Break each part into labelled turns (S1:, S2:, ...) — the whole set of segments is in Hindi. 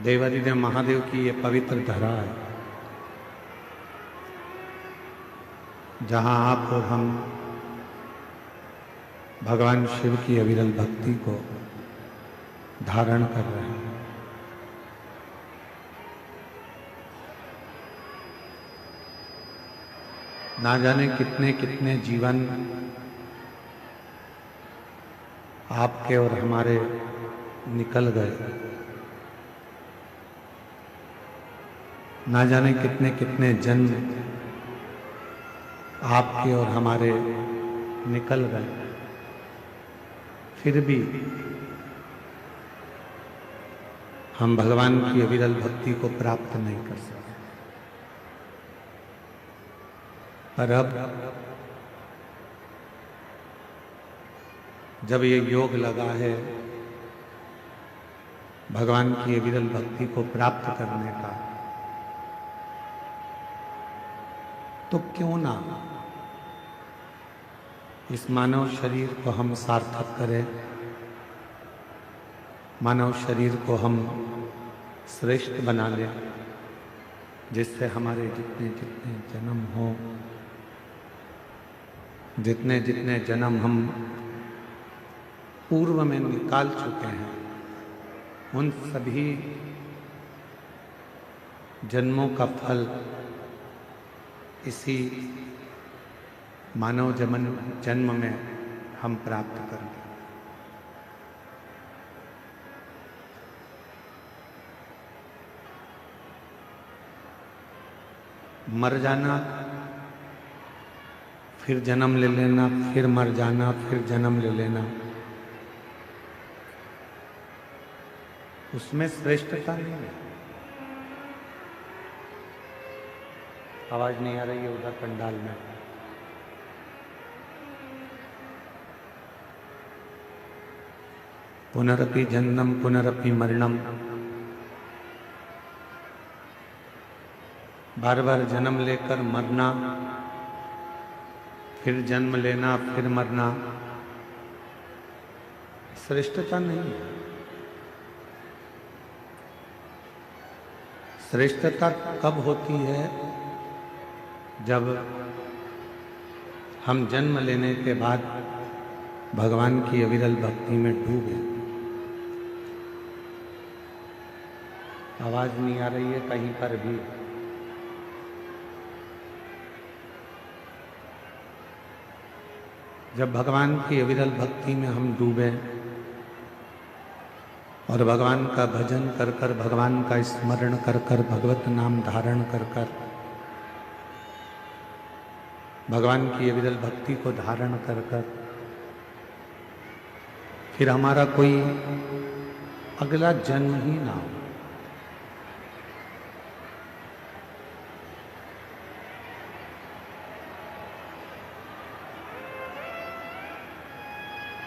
S1: देवादिदेव महादेव की ये पवित्र धरा है, जहाँ आप और हम भगवान शिव की अविरल भक्ति को धारण कर रहे हैं। ना जाने कितने कितने जीवन आपके और हमारे निकल गए, ना जाने कितने कितने जन्म आपके और हमारे निकल गए, फिर भी हम भगवान की अविरल भक्ति को प्राप्त नहीं कर सकते। पर अब जब ये योग लगा है भगवान की अविरल भक्ति को प्राप्त करने का, तो क्यों ना इस मानव शरीर को हम सार्थक करें, मानव शरीर को हम श्रेष्ठ बना लें, जिससे हमारे जितने जितने जन्म हो, जितने जितने जन्म हम पूर्व में निकाल चुके हैं, उन सभी जन्मों का फल इसी मानव जन्म में हम प्राप्त करेंगे। मर जाना, फिर जन्म ले लेना, फिर मर जाना, फिर जन्म ले लेना, उसमें श्रेष्ठता नहीं है। आवाज नहीं आ रही है उधर पंडाल में। पुनरपि जन्म पुनरपि मरणम, बार बार जन्म लेकर मरना, फिर जन्म लेना, फिर मरना, श्रेष्ठता नहीं है। श्रेष्ठता कब होती है? जब हम जन्म लेने के बाद भगवान की अविरल भक्ति में डूबे। आवाज नहीं आ रही है कहीं पर भी। जब भगवान की अविरल भक्ति में हम डूबे और भगवान का भजन कर कर, भगवान का स्मरण कर कर, भगवत नाम धारण कर कर, भगवान की अविरल भक्ति को धारण कर कर, फिर हमारा कोई अगला जन्म ही ना हो।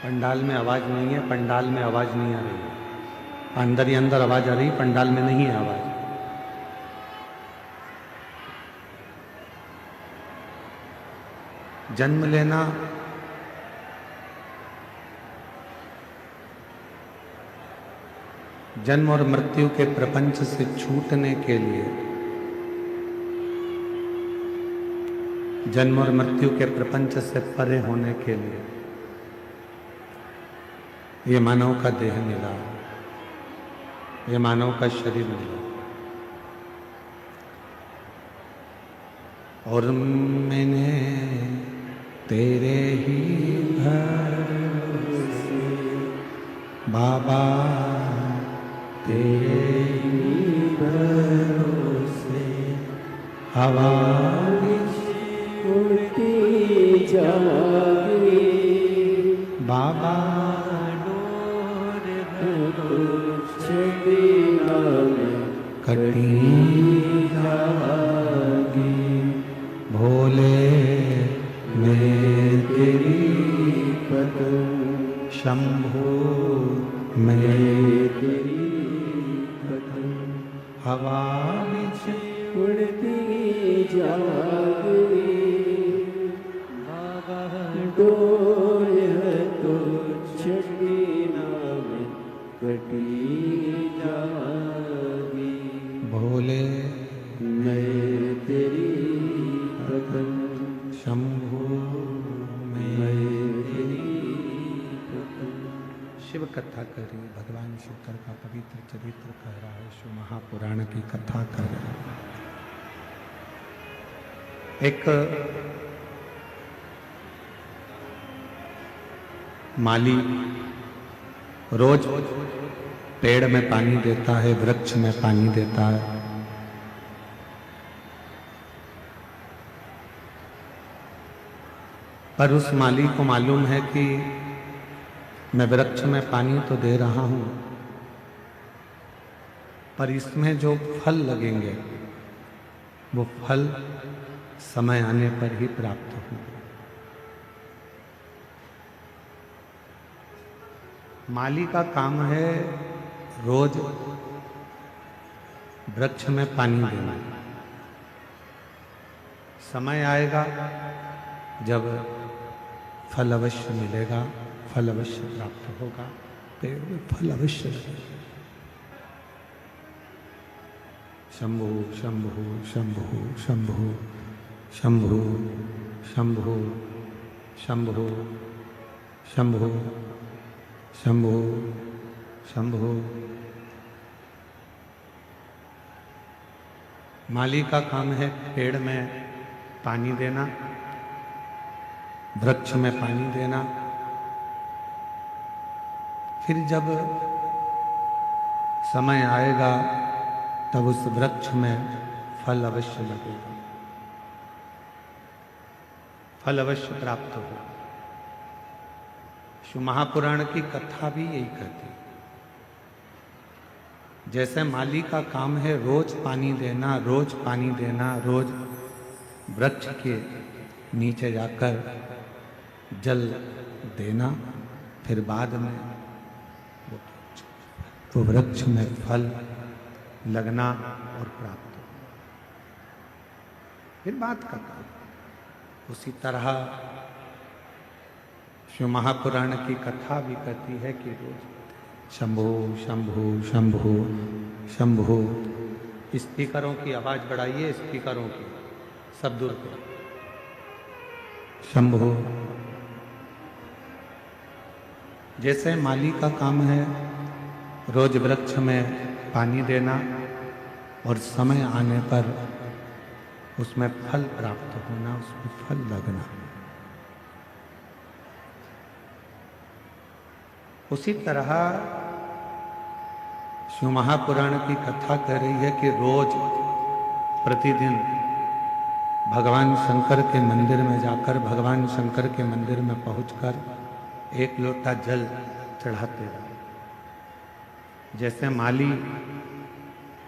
S1: पंडाल में आवाज नहीं है, पंडाल में आवाज नहीं आ रही है। अंदर ही अंदर आवाज आ रही, पंडाल में नहीं है आवाज। जन्म लेना जन्म और मृत्यु के प्रपंच से छूटने के लिए, जन्म और मृत्यु के प्रपंच से परे होने के लिए ये मानव का देह मिला, ये मानव का शरीर मिला। और मैंने तेरे ही भरोसे बाबा, तेरे ही भरोसे हवा उड़ती जागी बाबा, कटी जागी भोले मैं तेरी पतंग, शंभो मैं तेरी पतंग, हवा बिच उड़ती जागी बाबा, डोर है तो छठी नाम कटी जागी। भोले
S2: मैं तेरी भगत
S1: शंभु
S2: मैं तेरी भगत।
S1: शिव कथा करी, भगवान शंकर का पवित्र चरित्र कह रहा है, शिव महापुराण की कथा कर रहा है। एक माली रोज पेड़ में पानी देता है, वृक्ष में पानी देता है। पर उस माली को मालूम है कि मैं वृक्ष में पानी तो दे रहा हूं, पर इसमें जो फल लगेंगे वो फल समय आने पर ही प्राप्त होंगे। माली का काम है रोज वृक्ष में पानी देना। समय आएगा जब फल अवश्य मिलेगा, फल अवश्य प्राप्त होगा, पेड़ में फल अवश्य लगेगा। शंभु शंभु शंभु शंभु शंभु शंभु शंभु शंभु शंभु शंभु। माली का काम है पेड़ में पानी देना, वृक्ष में पानी देना। फिर जब समय आएगा तब उस वृक्ष में फल अवश्य लगेगा, फल अवश्य प्राप्त होगा। शिव महापुराण की कथा भी यही कहती है। जैसे माली का काम है रोज पानी देना, रोज पानी देना, रोज वृक्ष के नीचे जाकर जल देना, फिर बाद में वो वृक्ष में फल लगना और प्राप्त हो, फिर बात करना। उसी तरह शिव महापुराण की कथा भी कहती है कि रोज शंभु शंभु शंभु शंभु। स्पीकरों की आवाज बढ़ाइए, स्पीकरों की सब दूर करो। शंभु। जैसे माली का काम है रोज वृक्ष में पानी देना और समय आने पर उसमें फल प्राप्त होना, उसमें फल लगना, उसी तरह शिव महापुराण की कथा कह रही है कि रोज प्रतिदिन भगवान शंकर के मंदिर में जाकर, भगवान शंकर के मंदिर में पहुंचकर एक लोटा जल चढ़ाते रहे। जैसे माली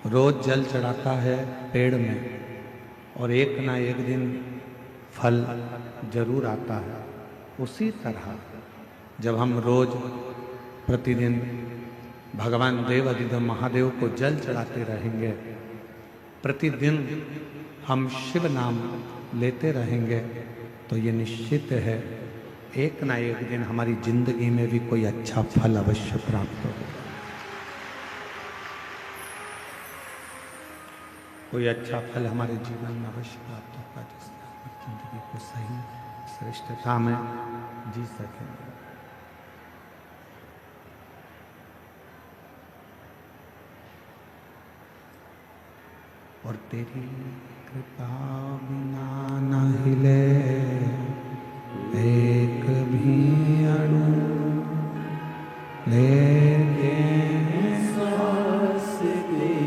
S1: रोज जल चढ़ाता है पेड़ में और एक ना एक दिन फल जरूर आता है, उसी तरह जब हम रोज प्रतिदिन भगवान देव अधिदेव महादेव को जल चढ़ाते रहेंगे, प्रतिदिन हम शिव नाम लेते रहेंगे, तो ये निश्चित है एक ना एक दिन हमारी जिंदगी में भी कोई अच्छा फल अवश्य प्राप्त होगा, कोई अच्छा फल हमारे जीवन में अवश्य प्राप्त होगा, जिससे हम जिंदगी को सही श्रेष्ठता में जी सकेंगे। और तेरी कृपा बिना न हिले एक भी अणु, लेके सांस तेरी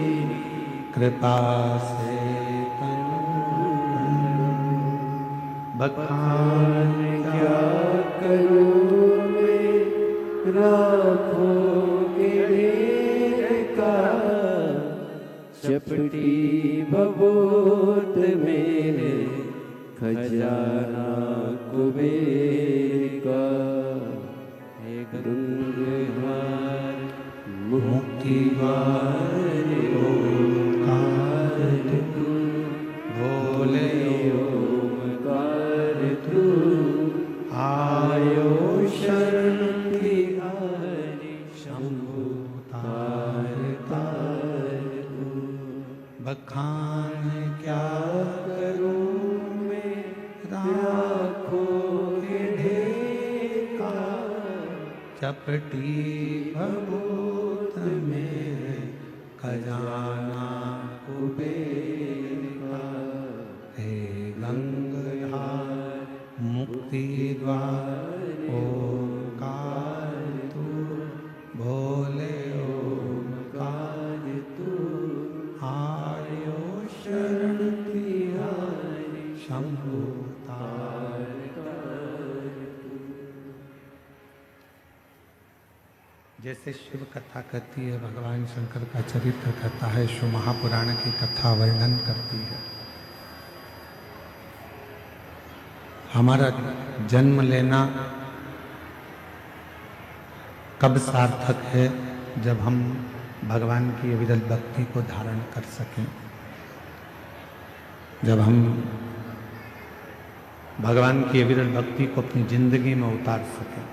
S1: कृपा से बखान क्या करूं मैं, राखों के ढेर का
S2: चपटी भभूत मेरे खजाना कुबेर का। एक गंगहार मुक्तिवार ओंकार तू, भोले ओंकार तू, आयो शरण तिहारी शंभु तार तार।
S1: बखान क्या
S2: करूं मैं आँखों के ढेर का,
S1: चपटी भभूत में खजाना
S2: कुबेर का।
S1: हे गंगाधार मुक्ति द्वार ओंकार तू, भोले
S2: ओंकार तू,
S1: आयो
S2: शरण तिहारी
S1: शंभु जैसे शिव कथा कहती है, भगवान शंकर का चरित्र कहता है, शिव महापुराण की कथा वर्णन करती है। हमारा जन्म लेना कब सार्थक है? जब हम भगवान की अविरल भक्ति को धारण कर सकें, जब हम भगवान की अविरल भक्ति को अपनी जिंदगी में उतार सकें।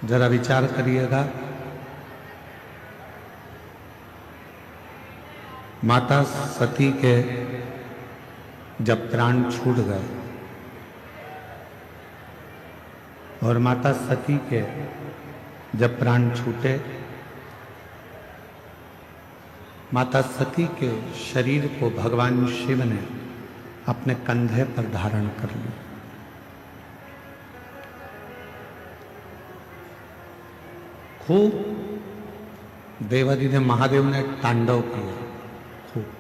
S1: जरा विचार करिएगा, माता सती के जब प्राण छूट गए और माता सती के जब प्राण छूटे, माता सती के शरीर को भगवान शिव ने अपने कंधे पर धारण कर लिया। खूब देवादि ने महादेव ने तांडव किया खूब।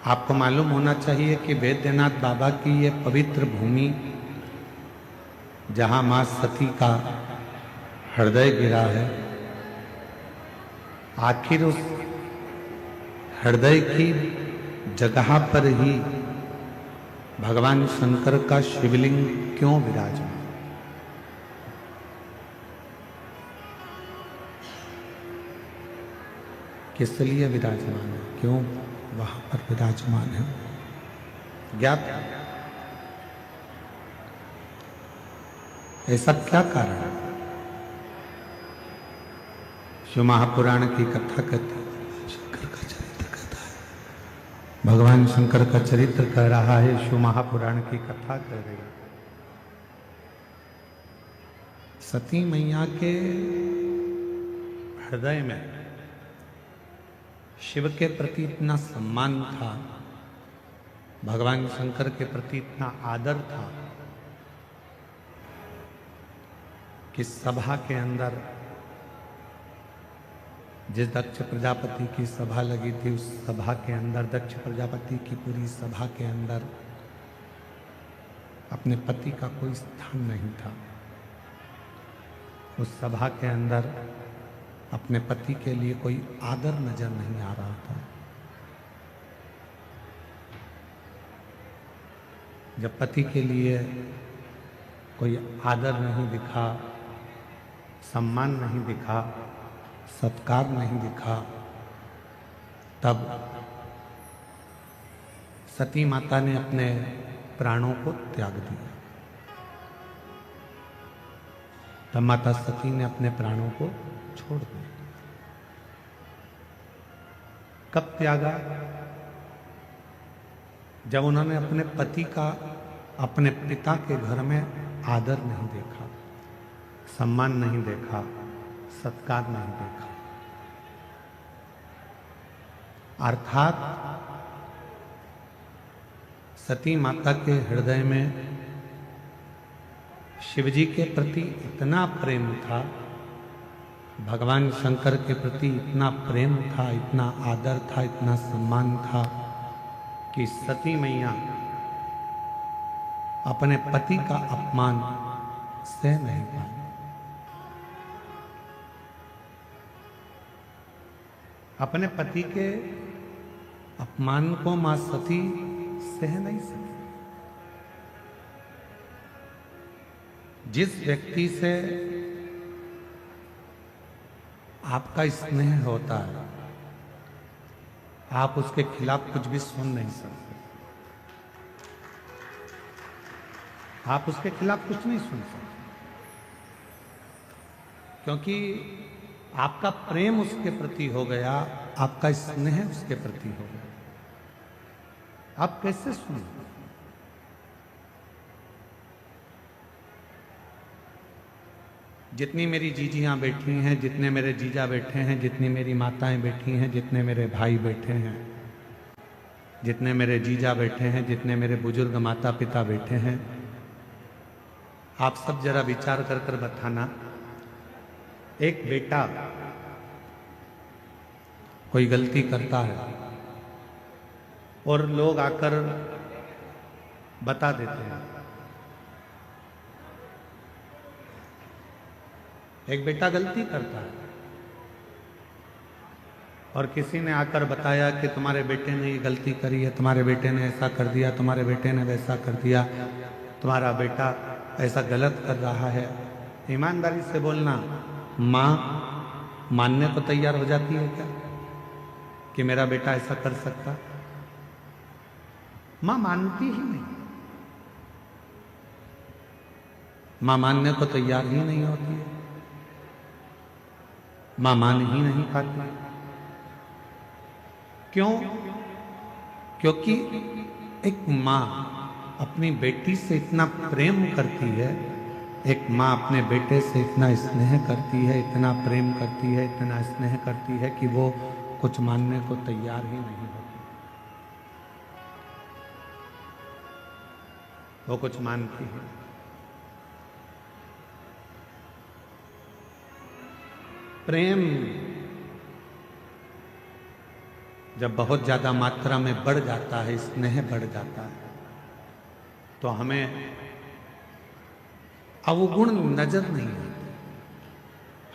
S1: आपको मालूम होना चाहिए कि वैद्यनाथ बाबा की ये पवित्र भूमि, जहां मां सती का हृदय गिरा है, आखिर उस हृदय की जगह पर ही भगवान शंकर का शिवलिंग क्यों विराजमान? किस लिए विराजमान है? क्यों वहां पर विराजमान है? ज्ञात ऐसा क्या कारण है? शिव महापुराण की कथा कहती है, शंकर का चरित्र कहता है, भगवान शंकर का चरित्र कह रहा है, शिव महापुराण की कथा कह रही है। सती मैया के हृदय में शिव के प्रति इतना सम्मान था, भगवान शंकर के प्रति इतना आदर था कि सभा के अंदर, जिस दक्ष प्रजापति की सभा लगी थी, उस सभा के अंदर, दक्ष प्रजापति की पूरी सभा के अंदर अपने पति का कोई स्थान नहीं था। उस सभा के अंदर अपने पति के लिए कोई आदर नजर नहीं आ रहा था। जब पति के लिए कोई आदर नहीं दिखा, सम्मान नहीं दिखा, सत्कार नहीं दिखा, तब सती माता ने अपने प्राणों को त्याग दिया। तब माता सती ने अपने प्राणों को छोड़ दिया। कब त्यागा? जब उन्होंने अपने पति का अपने पिता के घर में आदर नहीं देखा, सम्मान नहीं देखा, सत्कार नहीं देखा। अर्थात सती माता के हृदय में शिवजी के प्रति इतना प्रेम था, भगवान शंकर के प्रति इतना प्रेम था, इतना आदर था, इतना सम्मान था कि सती मैया अपने पति का अपमान सह नहीं पाई। अपने पति के अपमान को मां सती सह नहीं सकी। जिस व्यक्ति से आपका स्नेह होता है, आप उसके खिलाफ कुछ भी सुन नहीं सकते, आप उसके खिलाफ कुछ नहीं सुन सकते। क्योंकि आपका प्रेम उसके प्रति हो गया, आपका स्नेह उसके प्रति हो गया। आप कैसे सुने? जितनी मेरी जीजियां बैठी हैं, जितने मेरे जीजा बैठे हैं, जितनी मेरी माताएं बैठी हैं, जितने मेरे भाई बैठे हैं, जितने मेरे जीजा बैठे हैं, जितने मेरे बुजुर्ग माता पिता बैठे हैं, आप सब जरा विचार कर कर बताना, एक बेटा कोई गलती करता है और लोग आकर बता देते हैं। एक बेटा गलती करता है और किसी ने आकर बताया कि तुम्हारे बेटे ने ये गलती करी है, तुम्हारे बेटे ने ऐसा कर दिया, तुम्हारे बेटे ने वैसा कर दिया, तुम्हारा बेटा ऐसा गलत कर रहा है। ईमानदारी से बोलना, माँ मानने को तैयार हो जाती है क्या कि मेरा बेटा ऐसा कर सकता? माँ मानती ही नहीं, माँ मानने को तैयार ही नहीं होती है, माँ मान ही नहीं पाती। क्यों? क्योंकि एक माँ अपनी बेटी से इतना प्रेम करती है, एक माँ अपने बेटे से इतना स्नेह करती है, इतना प्रेम करती है, इतना स्नेह करती है कि वो कुछ मानने को तैयार ही नहीं होती। वो कुछ मानती है। प्रेम जब बहुत ज्यादा मात्रा में बढ़ जाता है, स्नेह बढ़ जाता है, तो हमें अवगुण नजर नहीं आते,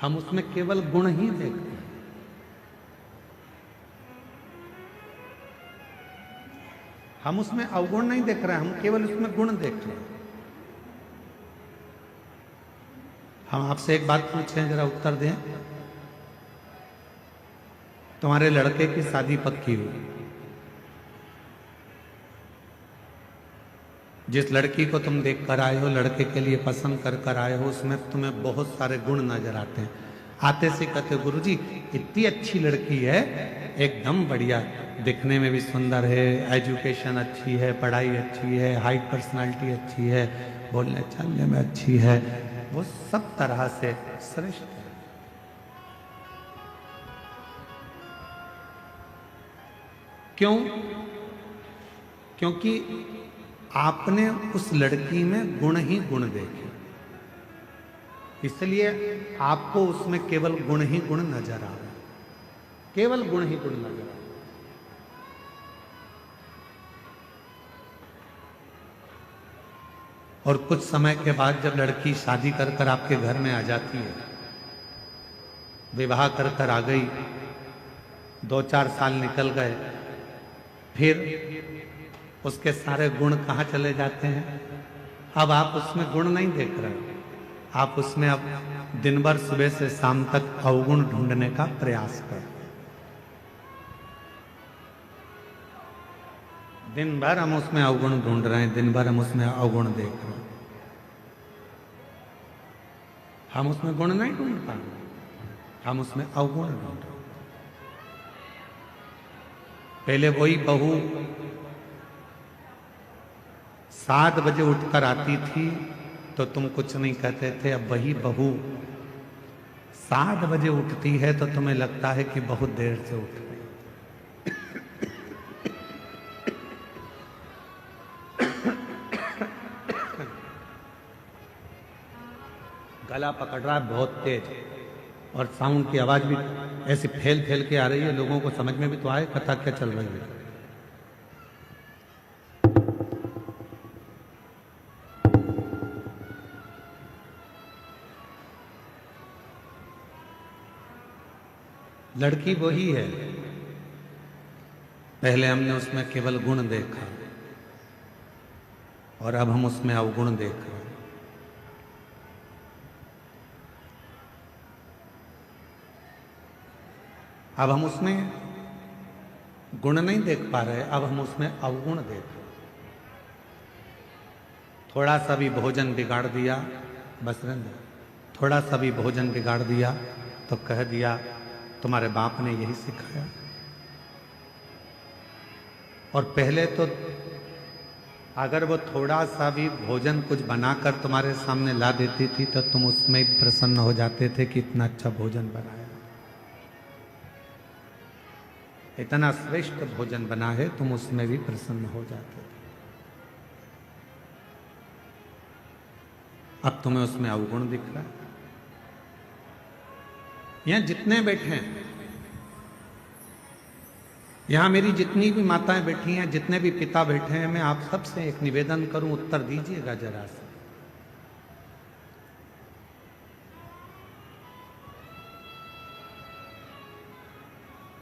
S1: हम उसमें केवल गुण ही देखते हैं। हम उसमें अवगुण नहीं देख रहे हैं, हम केवल उसमें गुण देख रहे हैं। हम आपसे एक बात पूछें, जरा उत्तर दें। तुम्हारे लड़के की शादी पक्की हुई, जिस लड़की को तुम देख कर आए हो, लड़के के लिए पसंद कर कर आए हो, उसमें तुम्हें बहुत सारे गुण नजर आते हैं। आते से कहते, गुरुजी इतनी अच्छी लड़की है, एकदम बढ़िया, दिखने में भी सुंदर है, एजुकेशन अच्छी है, पढ़ाई अच्छी है, हाइट पर्सनालिटी अच्छी है, बोलने चलने में अच्छी है, वो सब तरह से श्रेष्ठ है। क्यों? क्योंकि आपने उस लड़की में गुण ही गुण देखे, इसलिए आपको उसमें केवल गुण ही गुण नजर आ रहे, केवल गुण ही गुण नजर आ रहे। और कुछ समय के बाद जब लड़की शादी कर कर आपके घर में आ जाती है, विवाह कर कर आ गई, 2-4 साल निकल गए, फिर उसके सारे गुण कहाँ चले जाते हैं? अब आप उसमें गुण नहीं देख रहे, आप उसमें अब दिन भर सुबह से शाम तक अवगुण ढूंढने का प्रयास कर। दिन भर हम उसमें अवगुण ढूंढ रहे हैं, दिन भर हम उसमें अवगुण देख रहे हैं। हम उसमें गुण नहीं ढूंढ पा रहे, हम उसमें अवगुण ढूंढ रहे। पहले वही बहू 7 बजे उठकर आती थी तो तुम कुछ नहीं कहते थे, अब वही बहू 7 बजे उठती है तो तुम्हें लगता है कि बहुत देर से उठ गई। गला पकड़ रहा है बहुत तेज, और साउंड की आवाज भी ऐसी फैल फैल के आ रही है, लोगों को समझ में भी तो आए कथा क्या चल रही है। लड़की वही है, पहले हमने उसमें केवल गुण देखा और अब हम उसमें अवगुण देख रहे हैं। अब हम उसमें गुण नहीं देख पा रहे, अब हम उसमें अवगुण देख रहे। थोड़ा सा भी भोजन बिगाड़ दिया, बस रहने, थोड़ा सा भी भोजन बिगाड़ दिया तो कह दिया तुम्हारे बाप ने यही सिखाया। और पहले तो अगर वो थोड़ा सा भी भोजन कुछ बनाकर तुम्हारे सामने ला देती थी तो तुम उसमें ही प्रसन्न हो जाते थे कि इतना अच्छा भोजन बनाया, इतना श्रेष्ठ भोजन बना है, तुम उसमें भी प्रसन्न हो जाते थे। अब तुम्हें उसमें अवगुण दिख रहा है। यहां जितने बैठे हैं, यहां मेरी जितनी भी माताएं बैठी हैं, जितने भी पिता बैठे हैं, मैं आप सबसे एक निवेदन करूं, उत्तर दीजिएगा जरा से।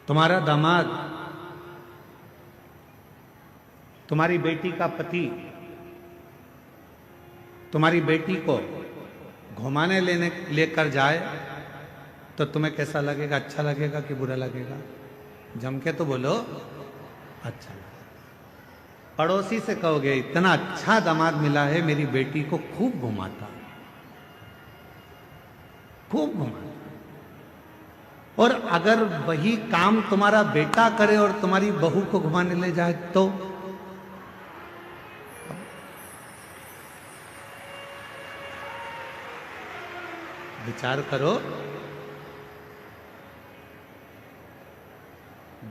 S1: तुम्हारा दामाद, तुम्हारी बेटी का पति तुम्हारी बेटी को घुमाने लेकर जाए तो तुम्हें कैसा लगेगा? अच्छा लगेगा कि बुरा लगेगा? जम के तो बोलो अच्छा लगेगा। पड़ोसी से कहोगे इतना अच्छा दामाद मिला है, मेरी बेटी को खूब घुमाता, खूब घुमाता। और अगर वही काम तुम्हारा बेटा करे और तुम्हारी बहू को घुमाने ले जाए तो विचार करो।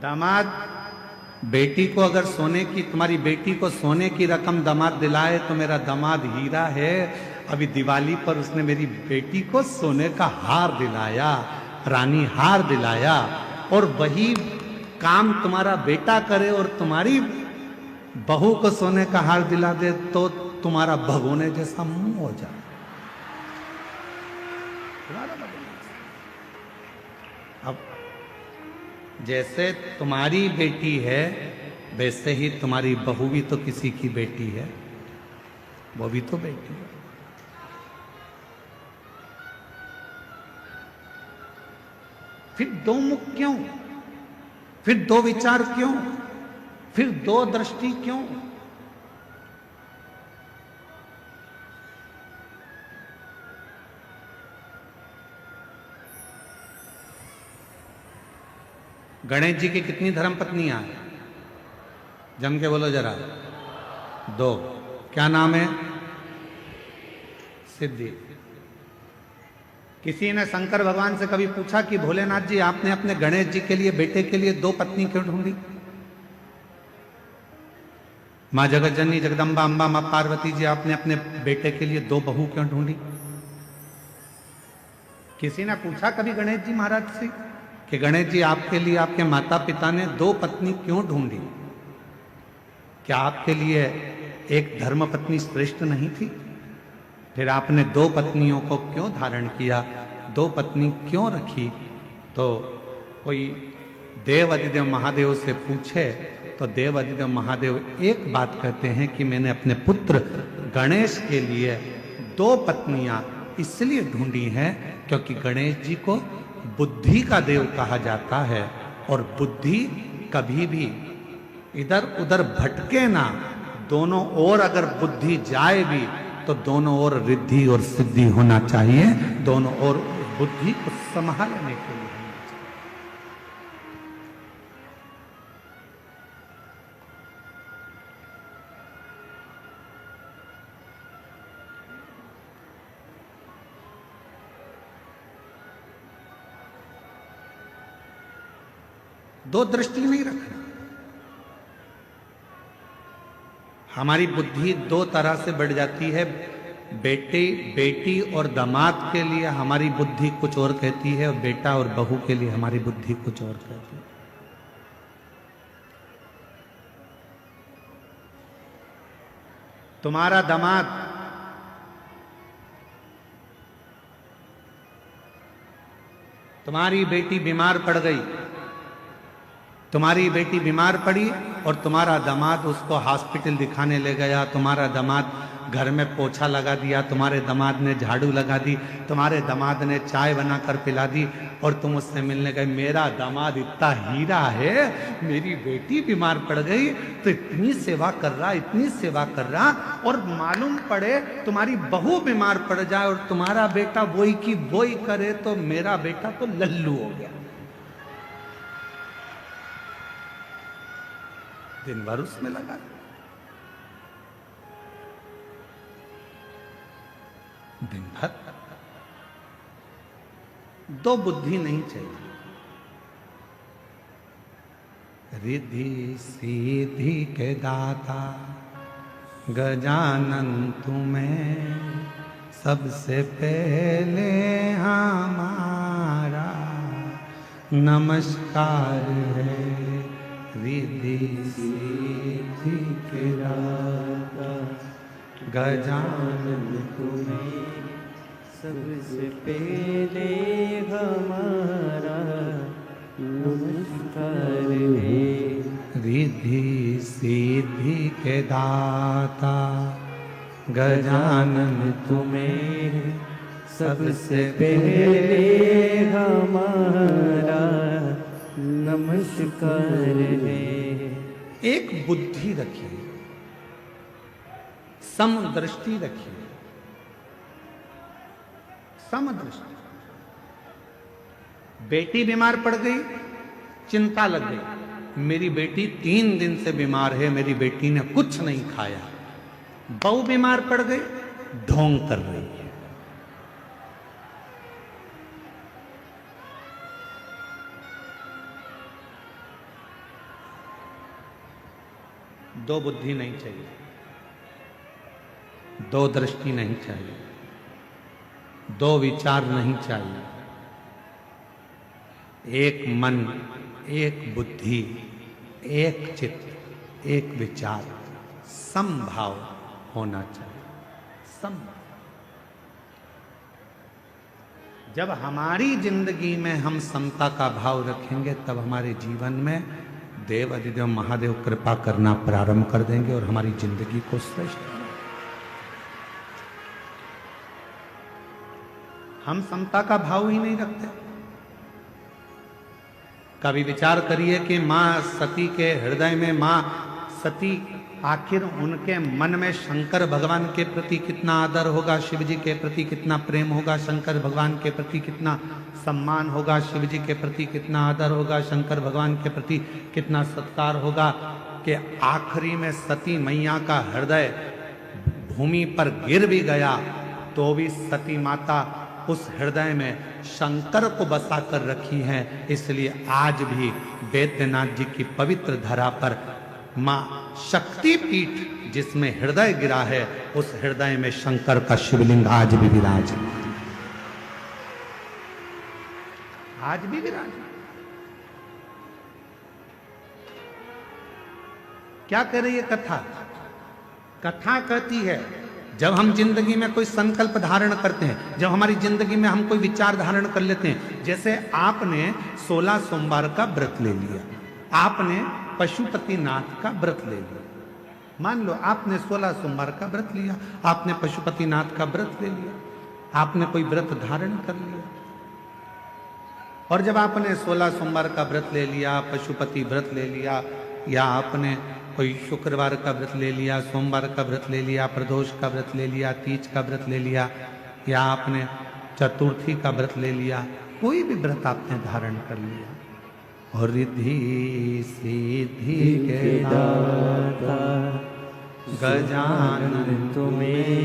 S1: दामाद बेटी को अगर तुम्हारी बेटी को सोने की रकम दामाद दिलाए तो मेरा दामाद हीरा है। अभी दिवाली पर उसने मेरी बेटी को सोने का हार दिलाया, रानी हार दिलाया। और वही काम तुम्हारा बेटा करे और तुम्हारी बहू को सोने का हार दिला दे तो तुम्हारा भगोने जैसा मुंह हो जाए। अब जैसे तुम्हारी बेटी है वैसे ही तुम्हारी बहू भी तो किसी की बेटी है, वो भी तो बेटी है। फिर दो मुख क्यों? फिर दो विचार क्यों? फिर दो दृष्टि क्यों? गणेश जी की कितनी धर्मपत्नियां हैं? जम के बोलो जरा। दो। क्या नाम है? सिद्धि। किसी ने शंकर भगवान से कभी पूछा कि भोलेनाथ जी आपने अपने गणेश जी के लिए, बेटे के लिए दो पत्नी क्यों ढूंढी? मां जगतजननी जगदम्बा अंबा मां पार्वती जी आपने अपने बेटे के लिए दो बहू क्यों ढूंढी? किसी ने पूछा कभी गणेश जी महाराज से कि गणेश जी आपके लिए आपके माता पिता ने दो पत्नी क्यों ढूंढी? क्या आपके लिए एक धर्म पत्नी श्रेष्ठ नहीं थी? फिर आपने दो पत्नियों को क्यों धारण किया, दो पत्नी क्यों रखी? तो कोई देव अधिदेव महादेव से पूछे तो देव अधिदेव महादेव एक बात कहते हैं कि मैंने अपने पुत्र गणेश के लिए दो पत्नियां इसलिए ढूंढी हैं क्योंकि गणेश जी को बुद्धि का देव कहा जाता है और बुद्धि कभी भी इधर उधर भटके ना। दोनों ओर अगर बुद्धि जाए भी तो दोनों ओर रिद्धि और सिद्धि होना चाहिए, दोनों ओर बुद्धि को संभालने के लिए होना चाहिए। दो दृष्टि नहीं रखना। हमारी बुद्धि दो तरह से बढ़ जाती है। बेटी और दामाद के लिए हमारी बुद्धि कुछ और कहती है और बेटा और बहू के लिए हमारी बुद्धि कुछ और कहती है। तुम्हारा दामाद तुम्हारी बेटी बीमार पड़ गई, तुम्हारी बेटी बीमार पड़ी और तुम्हारा दामाद उसको हॉस्पिटल दिखाने ले गया, तुम्हारा दामाद घर में पोछा लगा दिया, तुम्हारे दामाद ने झाड़ू लगा दी, तुम्हारे दामाद ने चाय बनाकर पिला दी, और तुम उससे मिलने गए। मेरा दामाद इतना हीरा है, मेरी बेटी बीमार पड़ गई तो इतनी सेवा कर रहा, इतनी सेवा कर रहा, और मालूम पड़े तुम्हारी बहू बीमार पड़ जाए और तुम्हारा बेटा वही की वही करे, तो मेरा बेटा तो लल्लू हो गया। दिन भर उसमें लगा। दिन भर। दो बुद्धि नहीं चाहिए। रिद्धि सीधी के दाता गजानन तुम्हें सबसे पहले हमारा नमस्कार है। रिद्धि सीधी के दाता गजानन
S2: तुम्हें सबसे पहले हमारा नमस्कार है।
S1: रिद्धि सिद्धि के दाता गजानन तुम्हें
S2: सबसे पहले हमारा नमस्कार है।
S1: एक बुद्धि रखिए, समदृष्टि रखिए, समदृष्टि। बेटी बीमार पड़ गई, चिंता लग गई, मेरी बेटी 3 दिन से बीमार है, मेरी बेटी ने कुछ नहीं खाया। बहू बीमार पड़ गई, ढोंग कर रही है। दो बुद्धि नहीं चाहिए, दो दृष्टि नहीं चाहिए, दो विचार नहीं चाहिए। एक मन, एक बुद्धि, एक चित्त, एक विचार, समभाव होना चाहिए। समभाव। जब हमारी जिंदगी में हम समता का भाव रखेंगे, तब हमारे जीवन में देव अधिदेव महादेव कृपा करना प्रारंभ कर देंगे और हमारी जिंदगी को श्रेष्ठ। हम समता का भाव ही नहीं रखते। कभी विचार करिए कि मां सती के हृदय में, मां सती आखिर उनके मन में शंकर भगवान के प्रति कितना आदर होगा, शिव जी के प्रति कितना प्रेम होगा, शंकर भगवान के प्रति कितना सम्मान होगा, शिव जी के प्रति कितना आदर होगा, शंकर भगवान के प्रति कितना सत्कार होगा, कि आखिरी में सती मैया का हृदय भूमि पर गिर भी गया तो भी सती माता उस हृदय में शंकर को बसा कर रखी है। इसलिए आज भी बैद्यनाथ जी की पवित्र धरा पर मां शक्तिपीठ जिसमें हृदय गिरा है, उस हृदय में शंकर का शिवलिंग आज भी विराज, आज भी विराज। क्या कह रही है कथा? कथा कहती है जब हम जिंदगी में कोई संकल्प धारण करते हैं, जब हमारी जिंदगी में हम कोई विचार धारण कर लेते हैं, जैसे आपने 16 सोमवार का व्रत ले लिया, आपने पशुपतिनाथ का व्रत ले लिया। मान लो आपने 16 सोमवार का व्रत लिया, आपने पशुपतिनाथ का व्रत ले लिया, आपने कोई व्रत धारण कर लिया। और जब आपने 16 सोमवार का व्रत ले लिया, पशुपति व्रत ले लिया, या आपने कोई शुक्रवार का व्रत ले लिया, सोमवार का व्रत ले लिया, प्रदोष का व्रत ले लिया, तीज का व्रत ले लिया, या आपने चतुर्थी का व्रत ले लिया, कोई भी व्रत आपने धारण कर लिया, और रिद्धि सिद्धि के दाता गजानन तुम्हें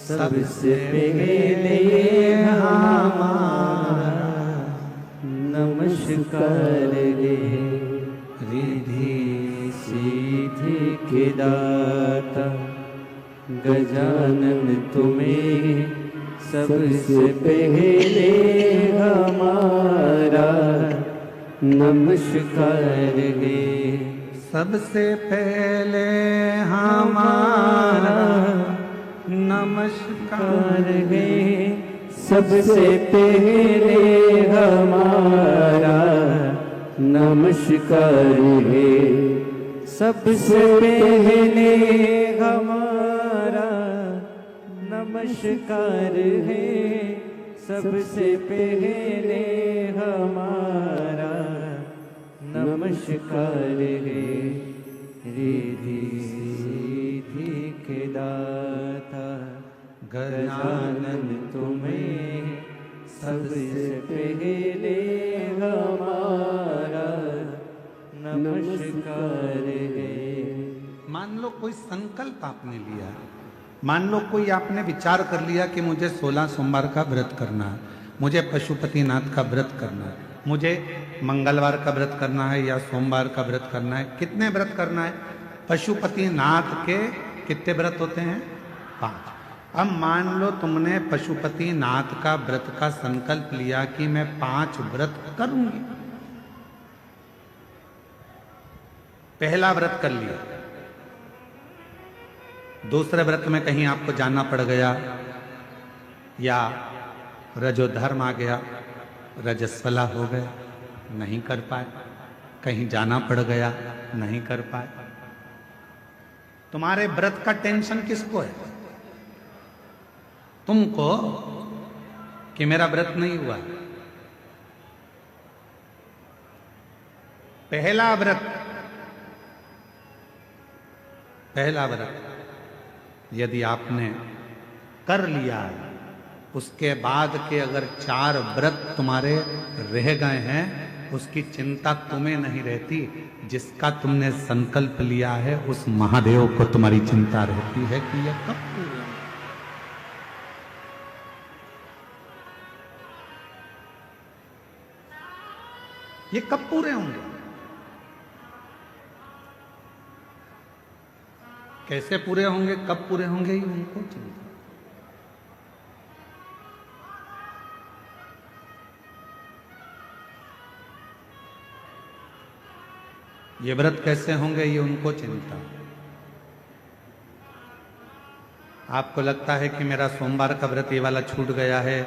S2: सबसे पहले हमारा नमस्कार है।
S1: रिद्धि
S2: सिद्धि के दाता गजानन तुम्हें सबसे पहले हमारा नमस्कार है।
S1: सबसे पहले हमारा नमस्कार
S2: है। सबसे पहले हमारा नमस्कार है। सबसे पहले हमारा नमस्कार है सबसे पहले हमारा, नमस्कार है रिद्धि सिद्धि के दाता गजानन तुम्हें सबसे पहले हमारा, नमस्कार है।
S1: मान लो कोई संकल्प आपने लिया, मान लो कोई आपने विचार कर लिया कि मुझे 16 सोमवार का व्रत करना है, मुझे पशुपतिनाथ का व्रत करना है, मुझे मंगलवार का व्रत करना है या सोमवार का व्रत करना है। कितने व्रत करना है? पशुपतिनाथ के कितने व्रत होते हैं? 5। अब मान लो तुमने पशुपतिनाथ का व्रत का संकल्प लिया कि मैं 5 व्रत करूंगी। पहला व्रत कर लिया, दूसरे व्रत में कहीं आपको जाना पड़ गया या रजोधर्म आ गया, रजस्वला हो गए, नहीं कर पाए, कहीं जाना पड़ गया, नहीं कर पाए। तुम्हारे व्रत का टेंशन किसको है? तुमको कि मेरा व्रत नहीं हुआ। पहला व्रत यदि आपने कर लिया, उसके बाद के अगर 4 व्रत तुम्हारे रह गए हैं, उसकी चिंता तुम्हें नहीं रहती। जिसका तुमने संकल्प लिया है उस महादेव को तुम्हारी चिंता रहती है कि यह कब पूरे होंगे। ये कब पूरे होंगे? कैसे पूरे होंगे, कब पूरे होंगे, ये उनको चिंता। ये व्रत कैसे होंगे, ये उनको चिंता। आपको लगता है कि मेरा सोमवार का व्रत ये वाला छूट गया है,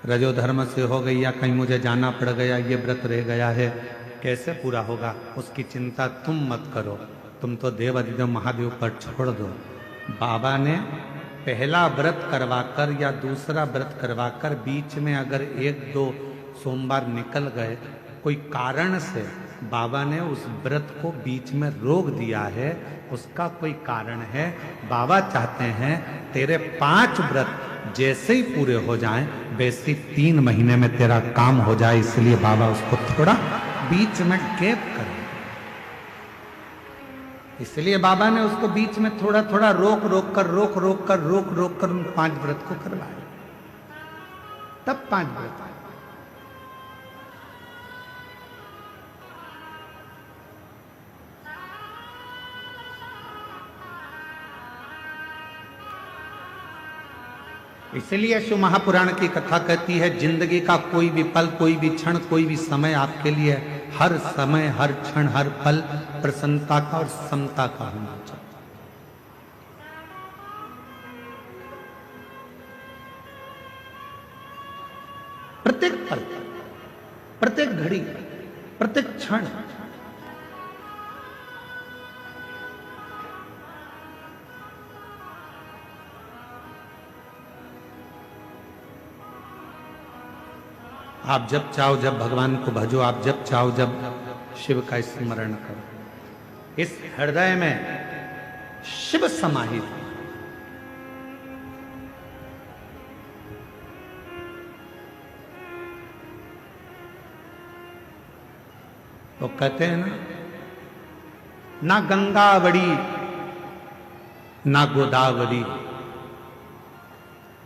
S1: रजोधर्म से हो गई, या कहीं मुझे जाना पड़ गया, ये व्रत रह गया है, कैसे पूरा होगा, उसकी चिंता तुम मत करो। तुम तो देव अधिदेव महादेव पर छोड़ दो। बाबा ने पहला व्रत करवाकर या दूसरा व्रत करवाकर बीच में अगर 1-2 सोमवार निकल गए, कोई कारण से बाबा ने उस व्रत को बीच में रोक दिया है, उसका कोई कारण है। बाबा चाहते हैं तेरे 5 व्रत जैसे ही पूरे हो जाएं, वैसे 3 महीने में तेरा काम हो जाए, इसलिए बाबा उसको थोड़ा बीच में गैप करे। इसलिए बाबा ने उसको बीच में थोड़ा थोड़ा रोक रोक कर उन 5 व्रत को करवाया, तब 5 व्रत। इसलिए शिव महापुराण की कथा कहती है, जिंदगी का कोई भी पल, कोई भी क्षण, कोई भी समय आपके लिए हर समय, हर क्षण, हर पल प्रसन्नता का और समता का होना चाहिए। प्रत्येक पल, प्रत्येक घड़ी, प्रत्येक क्षण आप जब चाहो जब भगवान को भजो, आप जब चाहो जब शिव का स्मरण करो। इस हृदय में शिव समाहित है। तो कहते हैं ना गंगा बड़ी ना गोदावरी,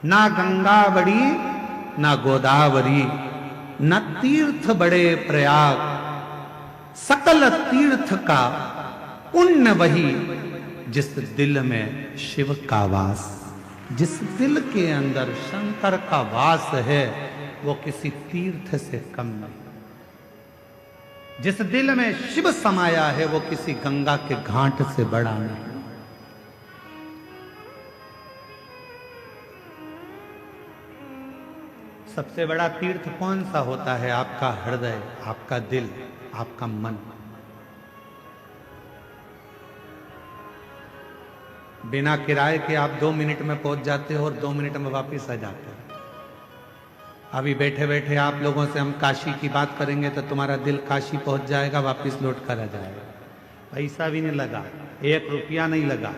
S1: ना गंगा बड़ी ना गोदावरी, न तीर्थ बड़े प्रयाग, सकल तीर्थ का पुण्य वही, जिस दिल में शिव का वास। जिस दिल के अंदर शंकर का वास है वो किसी तीर्थ से कम नहीं। जिस दिल में शिव समाया है वो किसी गंगा के घाट से बड़ा नहीं। सबसे बड़ा तीर्थ कौन सा होता है? आपका हृदय, आपका दिल, आपका मन। बिना किराए के आप 2 मिनट में पहुंच जाते हो और 2 मिनट में वापस आ जाते हो। अभी बैठे बैठे आप लोगों से हम काशी की बात करेंगे तो तुम्हारा दिल काशी पहुंच जाएगा, वापस लौट कर आ जाएगा। पैसा भी नहीं लगा, 1 रुपया नहीं लगा,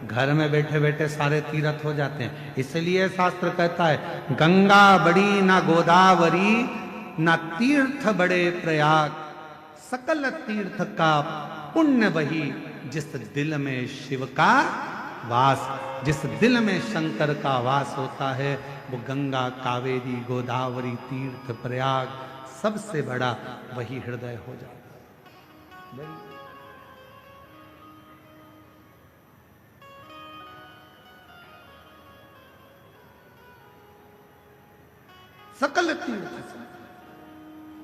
S1: घर में बैठे बैठे सारे तीर्थ हो जाते हैं। इसलिए शास्त्र कहता है गंगा बड़ी ना गोदावरी, ना तीर्थ बड़े प्रयाग, सकल तीर्थ का पुण्य वही, जिस दिल में शिव का वास, जिस दिल में शंकर का वास होता है वो गंगा कावेरी गोदावरी तीर्थ प्रयाग सबसे बड़ा वही हृदय हो जाता है। सकल तीर्थ से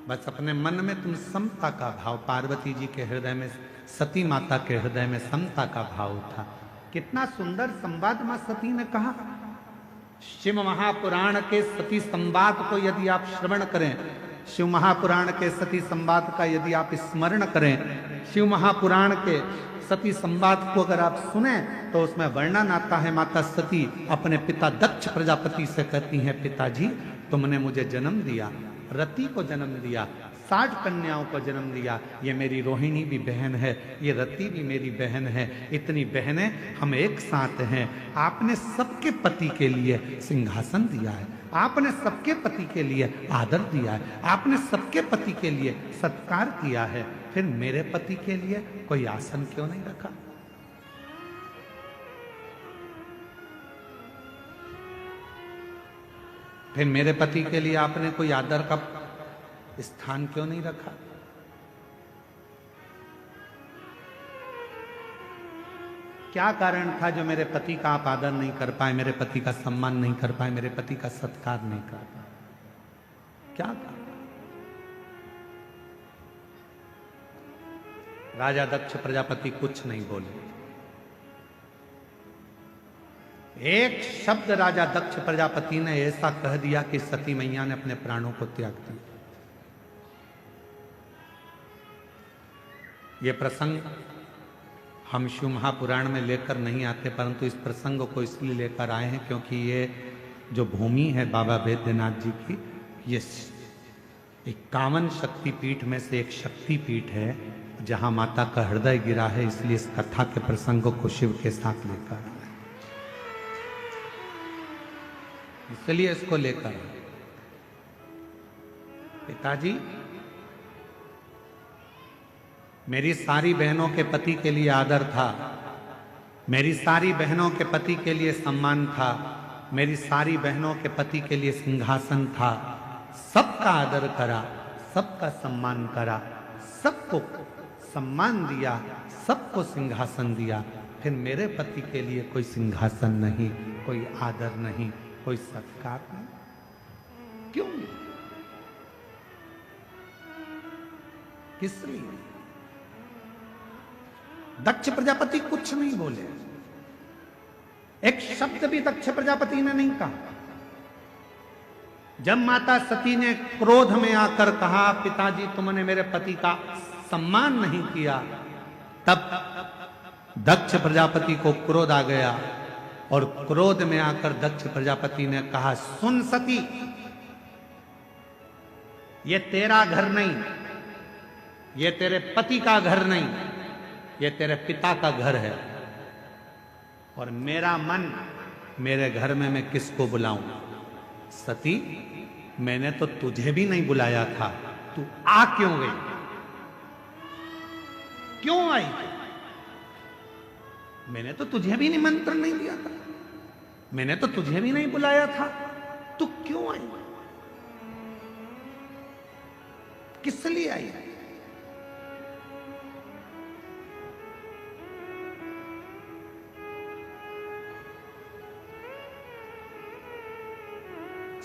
S1: बस अपने मन में तुम समता का भाव, पार्वती जी के हृदय में, सती माता के हृदय में समता का भाव था। कितना सुंदर संवाद मां सती ने कहा। शिव महापुराण के सती संवाद को यदि आप श्रवण करें, शिव महापुराण के सती संवाद का यदि आप स्मरण करें, शिव महापुराण के सती संवाद को अगर आप सुने तो उसमें वर्णन आता है माता सती अपने पिता दक्ष प्रजापति से कहती हैं, पिताजी तुमने मुझे जन्म दिया, रति को जन्म दिया, 60 कन्याओं को जन्म दिया, ये मेरी रोहिणी भी बहन है, ये रति भी मेरी बहन है, इतनी बहनें हम एक साथ हैं। आपने सबके पति के लिए सिंहासन दिया है, आपने सबके पति के लिए आदर दिया है, आपने सबके पति के लिए सत्कार किया है, फिर मेरे पति के लिए कोई आसन क्यों नहीं रखा? फिर मेरे पति के लिए आपने कोई आदर का स्थान क्यों नहीं रखा? क्या कारण था जो मेरे पति का आप आदर नहीं कर पाए, मेरे पति का सम्मान नहीं कर पाए, मेरे पति का सत्कार नहीं कर पाए? क्या कारण? राजा दक्ष प्रजापति कुछ नहीं बोले। एक शब्द राजा दक्ष प्रजापति ने ऐसा कह दिया कि सती मैया ने अपने प्राणों को त्याग दिया। ये प्रसंग हम शिव महापुराण में लेकर नहीं आते, परंतु इस प्रसंग को इसलिए लेकर आए हैं क्योंकि ये जो भूमि है बाबा वैद्यनाथ जी की, ये 51 शक्तिपीठ में से एक शक्तिपीठ है जहां माता का हृदय गिरा है। इसलिए इस कथा के प्रसंग को शिव के साथ लेकर आए, इसलिए इसको लेकर आए। पिताजी मेरी सारी बहनों के पति के लिए आदर था, मेरी सारी बहनों के पति के लिए सम्मान था, मेरी सारी बहनों के पति के लिए सिंहासन था, सबका आदर करा, सबका सम्मान करा, सबको सम्मान दिया, सबको सिंहासन दिया, फिर मेरे पति के लिए कोई सिंहासन नहीं, कोई आदर नहीं, कोई सत्कार नहीं, क्यों? किस लिए? दक्ष प्रजापति कुछ नहीं बोले, एक शब्द भी दक्ष प्रजापति ने नहीं कहा। जब माता सती ने क्रोध में आकर कहा, पिताजी तुमने मेरे पति का सम्मान नहीं किया, तब दक्ष प्रजापति को क्रोध आ गया और क्रोध में आकर दक्ष प्रजापति ने कहा, सुन सती, ये तेरा घर नहीं, ये तेरे पति का घर नहीं, ये तेरे पिता का घर है, और मेरा मन, मेरे घर में मैं किसको बुलाऊं? सती, मैंने तो तुझे भी नहीं बुलाया था, तू आ क्यों गई? क्यों आई? मैंने तो तुझे भी निमंत्रण नहीं दिया था, मैंने तो तुझे भी नहीं बुलाया था, तू क्यों आई? किस लिए आई?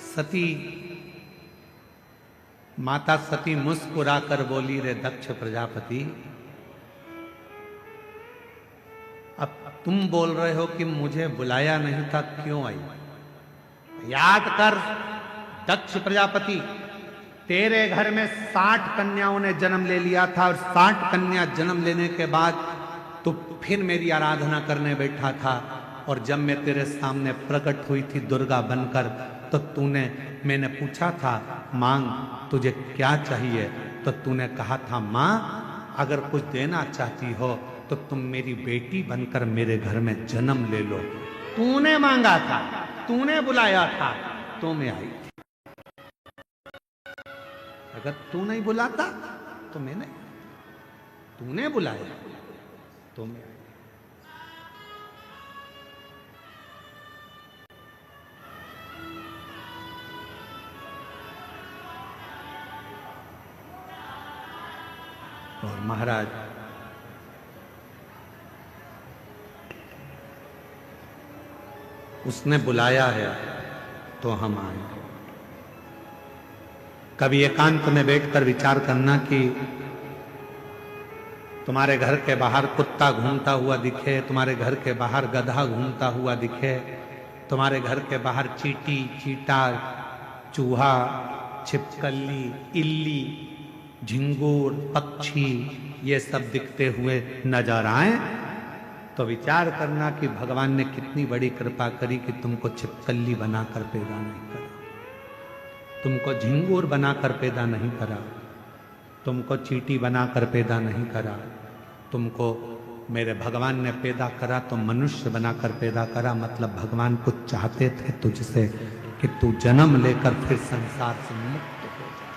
S1: सती, माता सती मुस्कुराकर बोली, रे दक्ष प्रजापति, अब तुम बोल रहे हो कि मुझे बुलाया नहीं था, क्यों आई? याद कर दक्ष प्रजापति, तेरे घर में 60 कन्याओं ने जन्म ले लिया था, और 60 कन्या जन्म लेने के बाद तो फिर मेरी आराधना करने बैठा था, और जब मैं तेरे सामने प्रकट हुई थी दुर्गा बनकर, तो मैंने पूछा था मांग तुझे क्या चाहिए, तो तूने कहा था माँ अगर कुछ देना चाहती हो तो तुम मेरी बेटी बनकर मेरे घर में जन्म ले लो। तूने मांगा था, तूने बुलाया था, तो मैं आई थी। अगर तू नहीं बुलाता तो मैं नहीं, तूने बुलाया तो मैं आई। और महाराज उसने बुलाया है तो हम आए। कभी एकांत में बैठकर विचार करना कि तुम्हारे घर के बाहर कुत्ता घूमता हुआ दिखे, तुम्हारे घर के बाहर गधा घूमता हुआ दिखे, तुम्हारे घर के बाहर चींटी, चींटा, चूहा, छिपकली, इल्ली, झिंगूर, पक्षी ये सब दिखते हुए नजर आए, तो विचार करना कि भगवान ने कितनी बड़ी कृपा करी कि तुमको छिपकली बनाकर पैदा नहीं करा, तुमको झिंगूर बनाकर पैदा नहीं करा, तुमको चींटी बनाकर पैदा नहीं करा, तुमको मेरे भगवान ने पैदा करा तो मनुष्य बनाकर पैदा करा। मतलब भगवान कुछ चाहते थे तुझसे कि तू जन्म लेकर फिर संसार से मुक्त हो जा।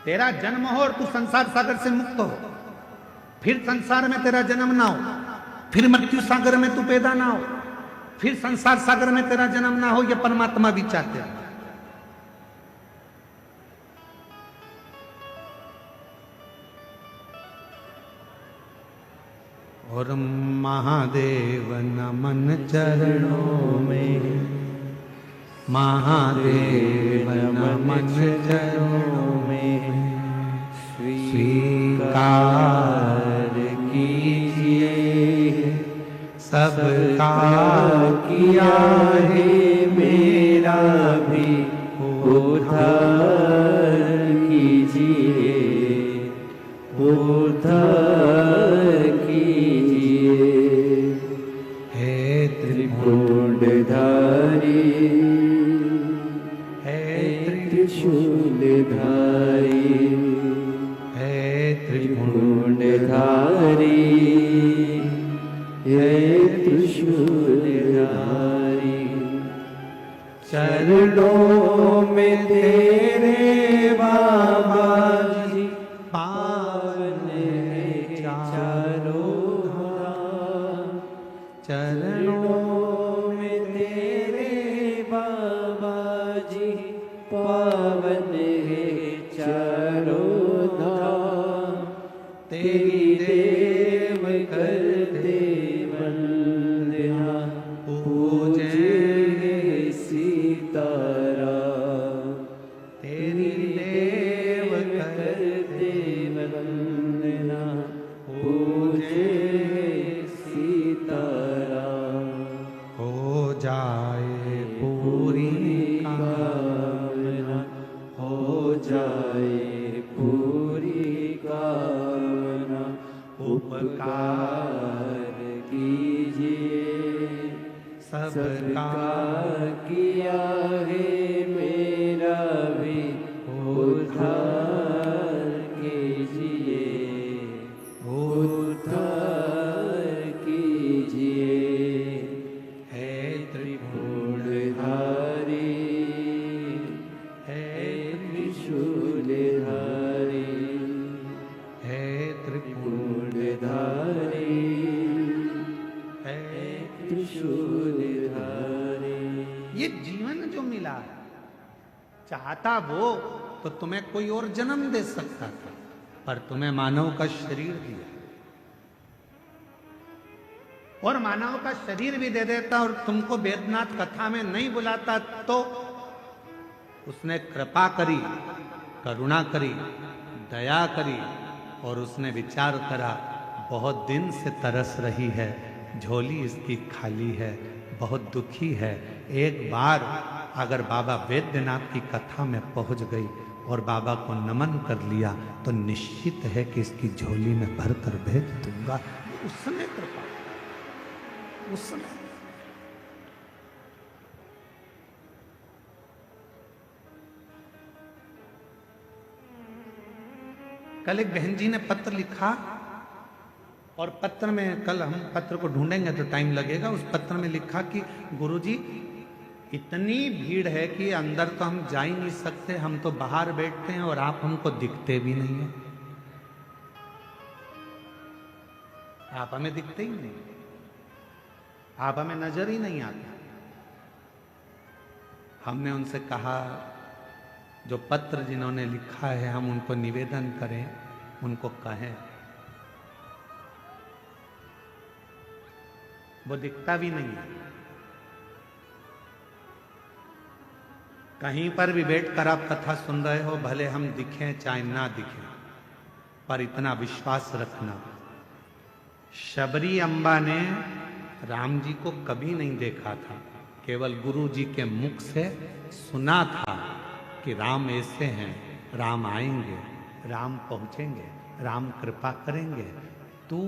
S1: तेरा जन्म हो और तू संसार सागर से मुक्त हो, फिर संसार में तेरा जन्म ना हो, फिर मृत्यु सागर में तू पैदा ना हो, फिर संसार सागर में तेरा जन्म ना हो, यह परमात्मा भी चाहते हैं। और महादेव नमन चरणों में, महादेव नमन चरणों में, स्वीकार कीजिए सबका किया है मेरा भी उद्धार कीजिए, उद्धार कीजिए। हे त्रिपुंडधारी, हे त्रिशूलधारी, हे त्रिपुंडधारी, हे त्रिशूलधारी। चरणों में तेरे बाबा जी पावन है चारों धाम, चरणों में तेरे बाबा जी पावन है चारों धाम। तेरी देव करते वंदना पूजे सीताराम, तेरी देव करते वंदना पूजे सीताराम। हो जाए पूरी कामना, हो जाए पूरी कामना, उपकार कीजिए सबका किया है मेरा भी उद्धार कीजिए, उद्धार कीजिए। हे त्रिपुंडधारी, हे त्रिशूलधारी, हे त्रिपुंडधारी, हे त्रिशूलधारी। ये जीवन जो मिला चाहता वो तो तुम्हें कोई और जन्म दे सकता था, पर तुम्हें मानव का शरीर दिया, और मानव का शरीर भी दे देता और तुमको वेदनाथ कथा में नहीं बुलाता, तो उसने कृपा करी, करुणा करी, दया करी, और उसने विचार करा बहुत दिन से तरस रही है, झोली इसकी खाली है, बहुत दुखी है। एक बार अगर बाबा वैद्यनाथ की कथा में पहुंच गई और बाबा को नमन कर लिया तो निश्चित है कि इसकी झोली में भरकर भेज दूंगा। उसने कृपा उस समय। कल एक बहन जी ने पत्र लिखा और पत्र में, कल हम पत्र को ढूंढेंगे तो टाइम लगेगा, उस पत्र में लिखा कि गुरुजी इतनी भीड़ है कि अंदर तो हम जा ही नहीं सकते, हम तो बाहर बैठते हैं और आप हमको दिखते भी नहीं है, आप हमें दिखते ही नहीं, आप हमें नजर ही नहीं आते। हमने उनसे कहा जो पत्र जिन्होंने लिखा है हम उनको निवेदन करें, उनको कहें, वो दिखता भी नहीं है। कहीं पर भी बैठकर आप कथा सुन रहे हो, भले हम दिखें चाहे ना दिखें, पर इतना विश्वास रखना, शबरी अम्बा ने राम जी को कभी नहीं देखा था, केवल गुरु जी के मुख से सुना था कि राम ऐसे हैं, राम आएंगे, राम पहुंचेंगे, राम कृपा करेंगे, तू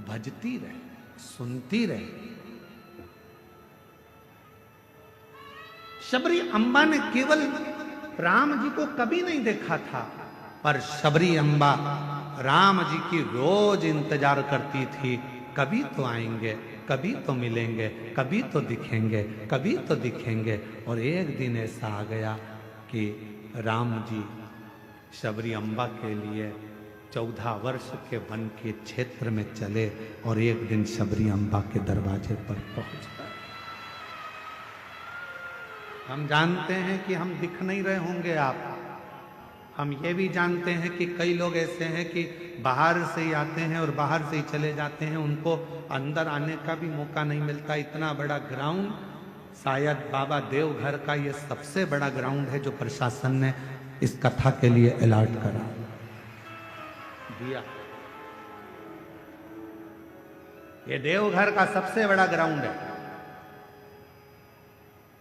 S1: भजती रहे, सुनती रहे। शबरी अम्बा ने केवल राम जी को कभी नहीं देखा था, पर शबरी अम्बा राम जी की रोज इंतजार करती थी, कभी तो आएंगे, कभी तो मिलेंगे, कभी तो दिखेंगे, कभी तो दिखेंगे। और एक दिन ऐसा आ गया कि राम जी शबरी अम्बा के लिए 14 वर्ष के वन के क्षेत्र में चले और एक दिन शबरी अम्बा के दरवाजे पर पहुंच गए। हम जानते हैं कि हम दिख नहीं रहे होंगे आप, हम ये भी जानते हैं कि कई लोग ऐसे हैं कि बाहर से ही आते हैं और बाहर से ही चले जाते हैं, उनको अंदर आने का भी मौका नहीं मिलता। इतना बड़ा ग्राउंड, शायद बाबा देवघर का ये सबसे बड़ा ग्राउंड है जो प्रशासन ने इस कथा के लिए अलॉट करा दिया। ये देवघर का सबसे बड़ा ग्राउंड है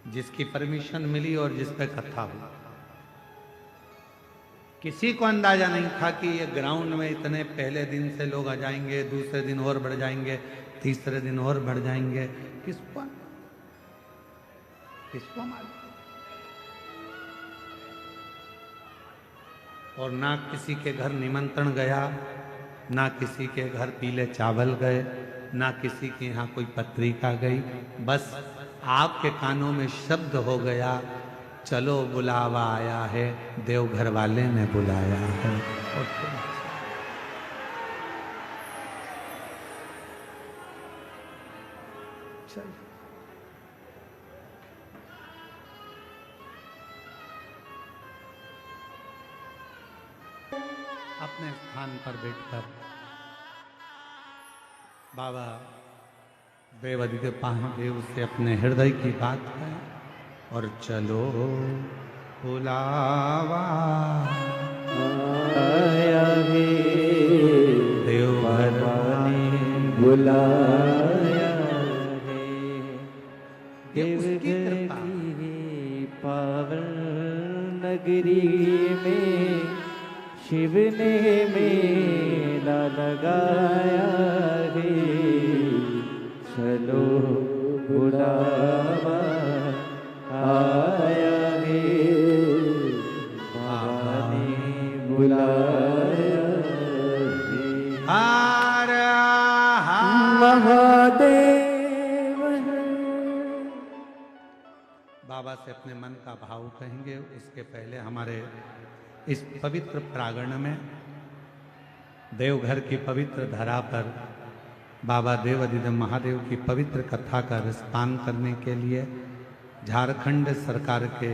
S1: जिसकी परमिशन मिली और जिस पे कथा हुई। किसी को अंदाजा नहीं था कि ये ग्राउंड में इतने पहले दिन से लोग आ जाएंगे, दूसरे दिन और बढ़ जाएंगे, तीसरे दिन और बढ़ जाएंगे। किसको मालूम? और ना किसी के घर निमंत्रण गया, ना किसी के घर पीले चावल गए, ना किसी के यहाँ कोई पत्रिका गई, बस आपके कानों में शब्द हो गया, चलो बुलावा आया है, देवघर वाले ने बुलाया है। और चल अपने स्थान पर बैठकर बाबा देवादिदेव महादेव से अपने हृदय की बात है और चलो बुलावा
S2: आया है,
S1: देवघर
S2: ने बुलाया है, देवघर की पावन नगरी में शिव ने मेला लगाया है, चलो बुलावा आया है, बाबा ने बुलाया है।
S1: हर
S2: महादेव
S1: बाबा से अपने मन का भाव कहेंगे। उसके पहले हमारे इस पवित्र प्रांगण में देवघर की पवित्र धरा पर बाबा देवादिदेव महादेव की पवित्र कथा का रसपान करने के लिए झारखंड सरकार के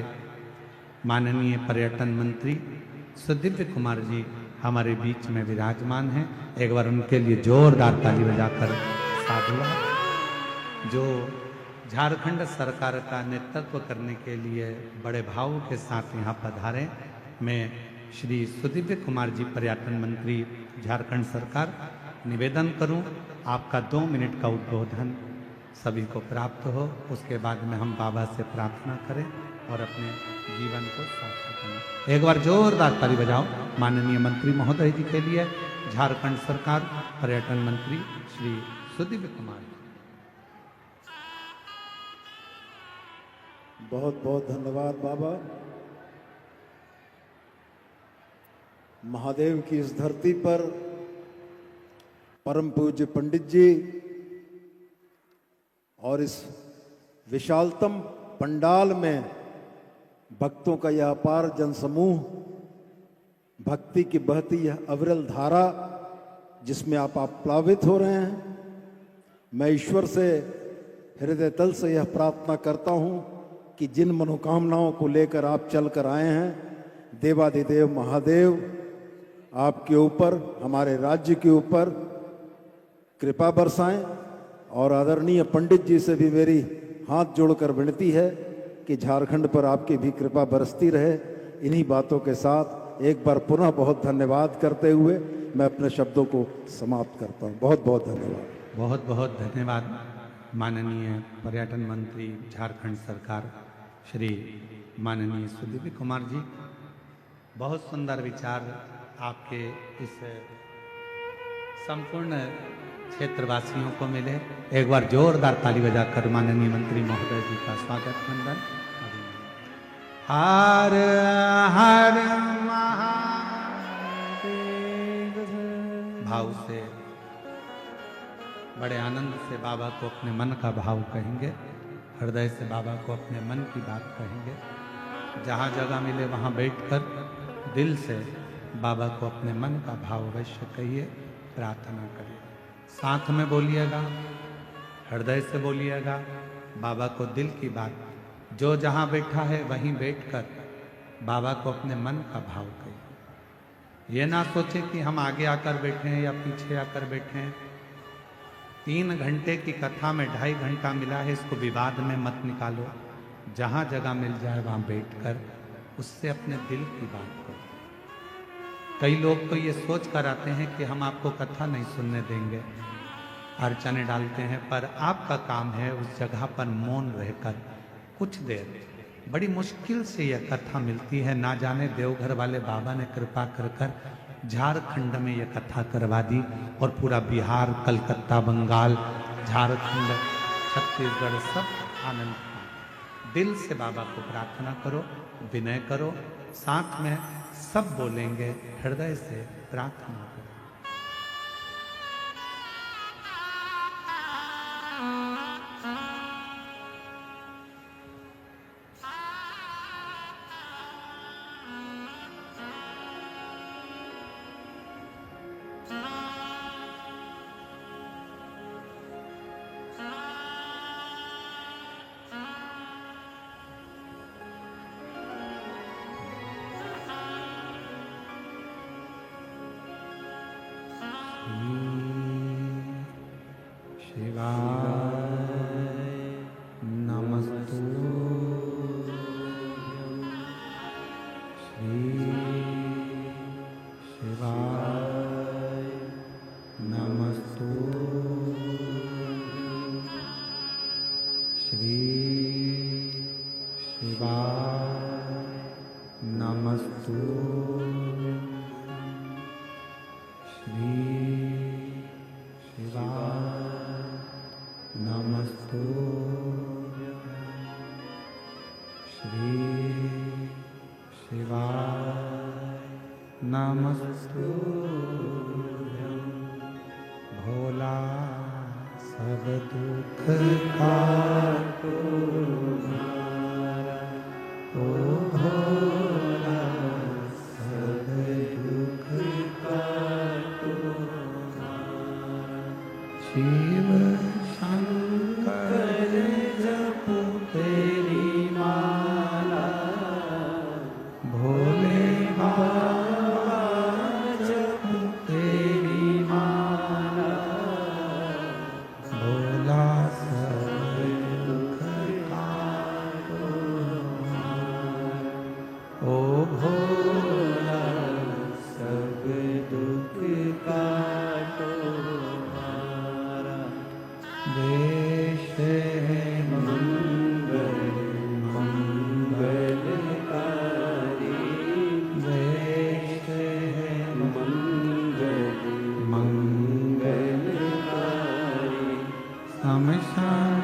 S1: माननीय पर्यटन मंत्री सुदिव्य कुमार जी हमारे बीच में विराजमान हैं। एक बार उनके लिए जोरदार ताली बजाकर साधुवाद। जो झारखंड सरकार का नेतृत्व करने के लिए बड़े भाव के साथ यहाँ पधारे, मैं श्री सुदिव्य कुमार जी पर्यटन मंत्री झारखंड सरकार निवेदन करूं आपका 2 मिनट का उद्बोधन सभी को प्राप्त हो। उसके बाद में हम बाबा से प्रार्थना करें और अपने जीवन को सार्थक करें। एक बार जोरदार ताली बजाओ माननीय मंत्री महोदय जी के लिए, झारखंड सरकार पर्यटन मंत्री श्री सुदिव्य कुमार जी।
S3: बहुत बहुत धन्यवाद बाबा। महादेव की इस धरती पर परम पूज्य पंडित जी और इस विशालतम पंडाल में भक्तों का यह अपार जनसमूह, भक्ति की बहती यह अविरल धारा जिसमें आप प्लावित हो रहे हैं, मैं ईश्वर से हृदय तल से यह प्रार्थना करता हूं कि जिन मनोकामनाओं को लेकर आप चल कर आए हैं, देवाधिदेव महादेव आपके ऊपर, हमारे राज्य के ऊपर कृपा बरसाएं। और आदरणीय पंडित जी से भी मेरी हाथ जोड़कर विनती है कि झारखंड पर आपकी भी कृपा बरसती रहे। इन्हीं बातों के साथ एक बार पुनः बहुत धन्यवाद करते हुए मैं अपने शब्दों को समाप्त करता हूं। बहुत बहुत धन्यवाद।
S1: बहुत बहुत धन्यवाद माननीय पर्यटन मंत्री झारखंड सरकार श्री माननीय सुदीप कुमार जी। बहुत सुंदर विचार आपके इस संपूर्ण क्षेत्रवासियों को मिले। एक बार जोरदार ताली बजाकर माननीय मंत्री महोदय जी का स्वागत वंदन। हर हर महादेव भाव से, बड़े आनंद से बाबा को अपने मन का भाव कहेंगे, हृदय से बाबा को अपने मन की बात कहेंगे। जहाँ जगह मिले वहाँ बैठकर दिल से बाबा को अपने मन का भाव अवश्य कहिए, प्रार्थना करिए। साथ में बोलिएगा, हृदय से बोलिएगा, बाबा को दिल की बात, जो जहाँ बैठा है वहीं बैठकर बाबा को अपने मन का भाव कहिए। ये ना सोचे कि हम आगे आकर बैठे हैं या पीछे आकर बैठे हैं। 3 घंटे की कथा में 2.5 घंटा मिला है, इसको विवाद में मत निकालो। जहाँ जगह मिल जाए वहाँ बैठकर उससे अपने दिल की बात करो। कई लोग तो ये सोच कर आते हैं कि हम आपको कथा नहीं सुनने देंगे, अर्चने डालते हैं, पर आपका काम है उस जगह पर मौन रहकर कुछ देर, बड़ी मुश्किल से यह कथा मिलती है। ना जाने देवघर वाले बाबा ने कृपा कर झारखंड में यह कथा करवा दी और पूरा बिहार, कलकत्ता, बंगाल, झारखंड, छत्तीसगढ़ सब आनंद पाए। दिल से बाबा को प्रार्थना करो, विनय करो, साथ में सब बोलेंगे, हृदय से प्रार्थना करो।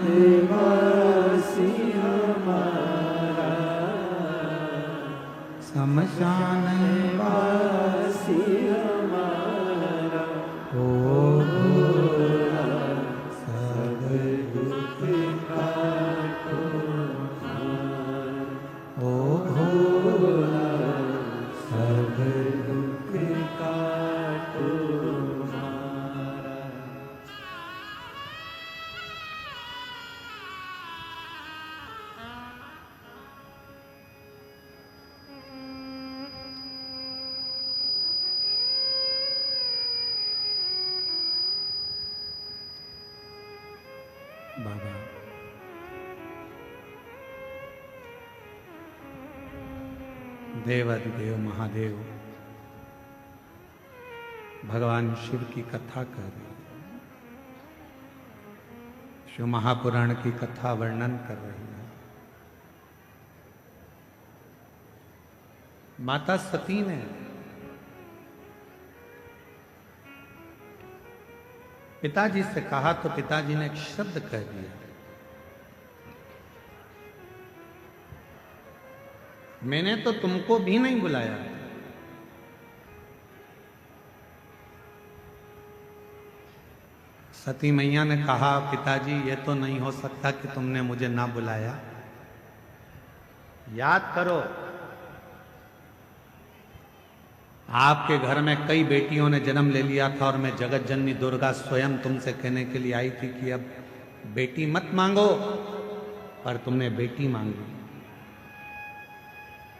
S2: देवासी हमारा
S1: शमशान
S2: वासी हमारा
S1: ओ
S2: भोला सब दुख काटो हार।
S1: ओ भोला
S2: सब दुख काटो हारा।
S1: बाबा देवाधिदेव महादेव भगवान शिव की कथा कर रहे हैं, शिव महापुराण की कथा वर्णन कर रही है। माता सती ने पिताजी से कहा तो पिताजी ने एक शब्द कह दिया, मैंने तो तुमको भी नहीं बुलाया। सती मैया ने कहा पिताजी ये तो नहीं हो सकता कि तुमने मुझे ना बुलाया। याद करो आपके घर में कई बेटियों ने जन्म ले लिया था और मैं जगत जननी दुर्गा स्वयं तुमसे कहने के लिए आई थी कि अब बेटी मत मांगो, पर तुमने बेटी मांगी।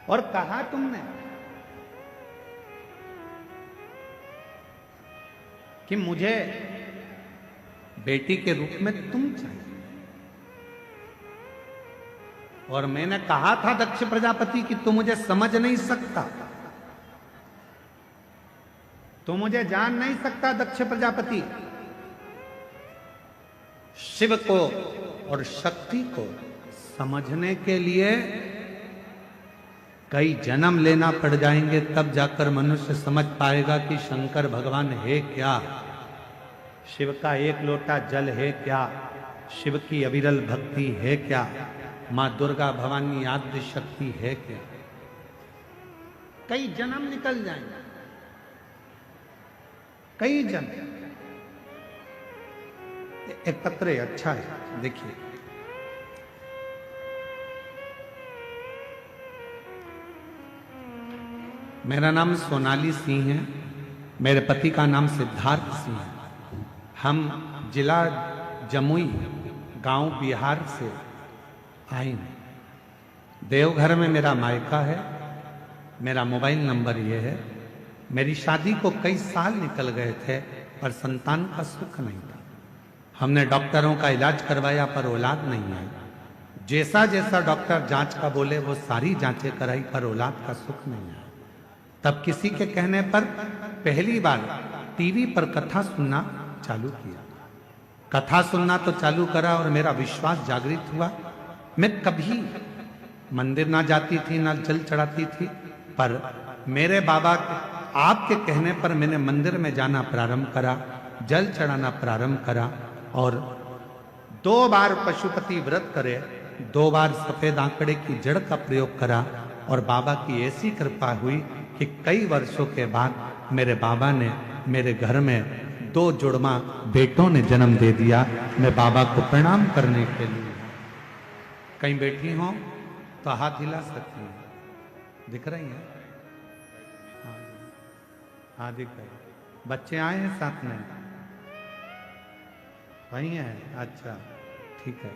S1: और कहा तुमने कि मुझे बेटी के रूप में तुम चाहिए। और मैंने कहा था दक्ष प्रजापति कि तू मुझे समझ नहीं सकता, तू मुझे जान नहीं सकता दक्ष प्रजापति। शिव को और शक्ति को समझने के लिए कई जन्म लेना पड़ जाएंगे, तब जाकर मनुष्य समझ पाएगा कि शंकर भगवान है क्या, शिव का एक लोटा जल है क्या, शिव की अविरल भक्ति है क्या, मां दुर्गा भवानी आद्य शक्ति है क्या। कई जन्म निकल जाएंगे, कई जन्म। एक पत्र है, अच्छा है, देखिए। मेरा नाम सोनाली सिंह है, मेरे पति का नाम सिद्धार्थ सिंह है। हम जिला जमुई गांव बिहार से आए हैं। देवघर में मेरा मायका है। मेरा मोबाइल नंबर ये है। मेरी शादी को कई साल निकल गए थे पर संतान का सुख नहीं था। हमने डॉक्टरों का इलाज करवाया पर औलाद नहीं आई। जैसा जैसा डॉक्टर जांच का बोले वो सारी जांचें कराई पर औलाद का सुख नहीं आया। तब किसी के कहने पर पहली बार टीवी पर कथा सुनना चालू किया। कथा सुनना तो चालू करा और मेरा विश्वास जागृत हुआ। मैं कभी मंदिर ना जाती थी ना जल चढ़ाती थी, पर मेरे बाबा आपके कहने पर मैंने मंदिर में जाना प्रारंभ करा, जल चढ़ाना प्रारंभ करा और 2 बार पशुपति व्रत करे, 2 बार सफेद आंकड़े की जड़ का प्रयोग करा और बाबा की ऐसी कृपा हुई कि कई वर्षों के बाद मेरे बाबा ने मेरे घर में 2 जुड़वा बेटों ने जन्म दे दिया। मैं बाबा को प्रणाम करने के लिए कहीं बैठी हो तो हाथ हिला सकती हैं, दिख रही हैं? हाँ दिख रही। बच्चे आए हैं साथ में? वही हैं? अच्छा ठीक है,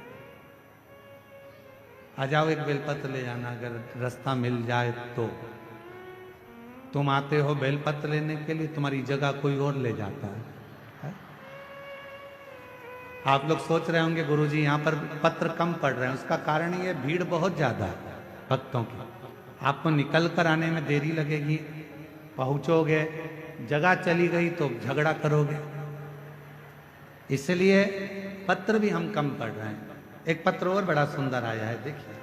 S1: आ जाओ। एक बेलपत्र ले जाना अगर रास्ता मिल जाए तो। तुम आते हो बेलपत्र लेने के लिए, तुम्हारी जगह कोई और ले जाता है। आप लोग सोच रहे होंगे गुरुजी यहाँ पर पत्र कम पड़ रहे हैं, उसका कारण ये भीड़ बहुत ज्यादा है भक्तों की। आपको निकल कर आने में देरी लगेगी, पहुंचोगे, जगह चली गई तो झगड़ा करोगे, इसलिए पत्र भी हम कम पढ़ रहे हैं। एक पत्र और बड़ा सुंदर आया है, देखिए।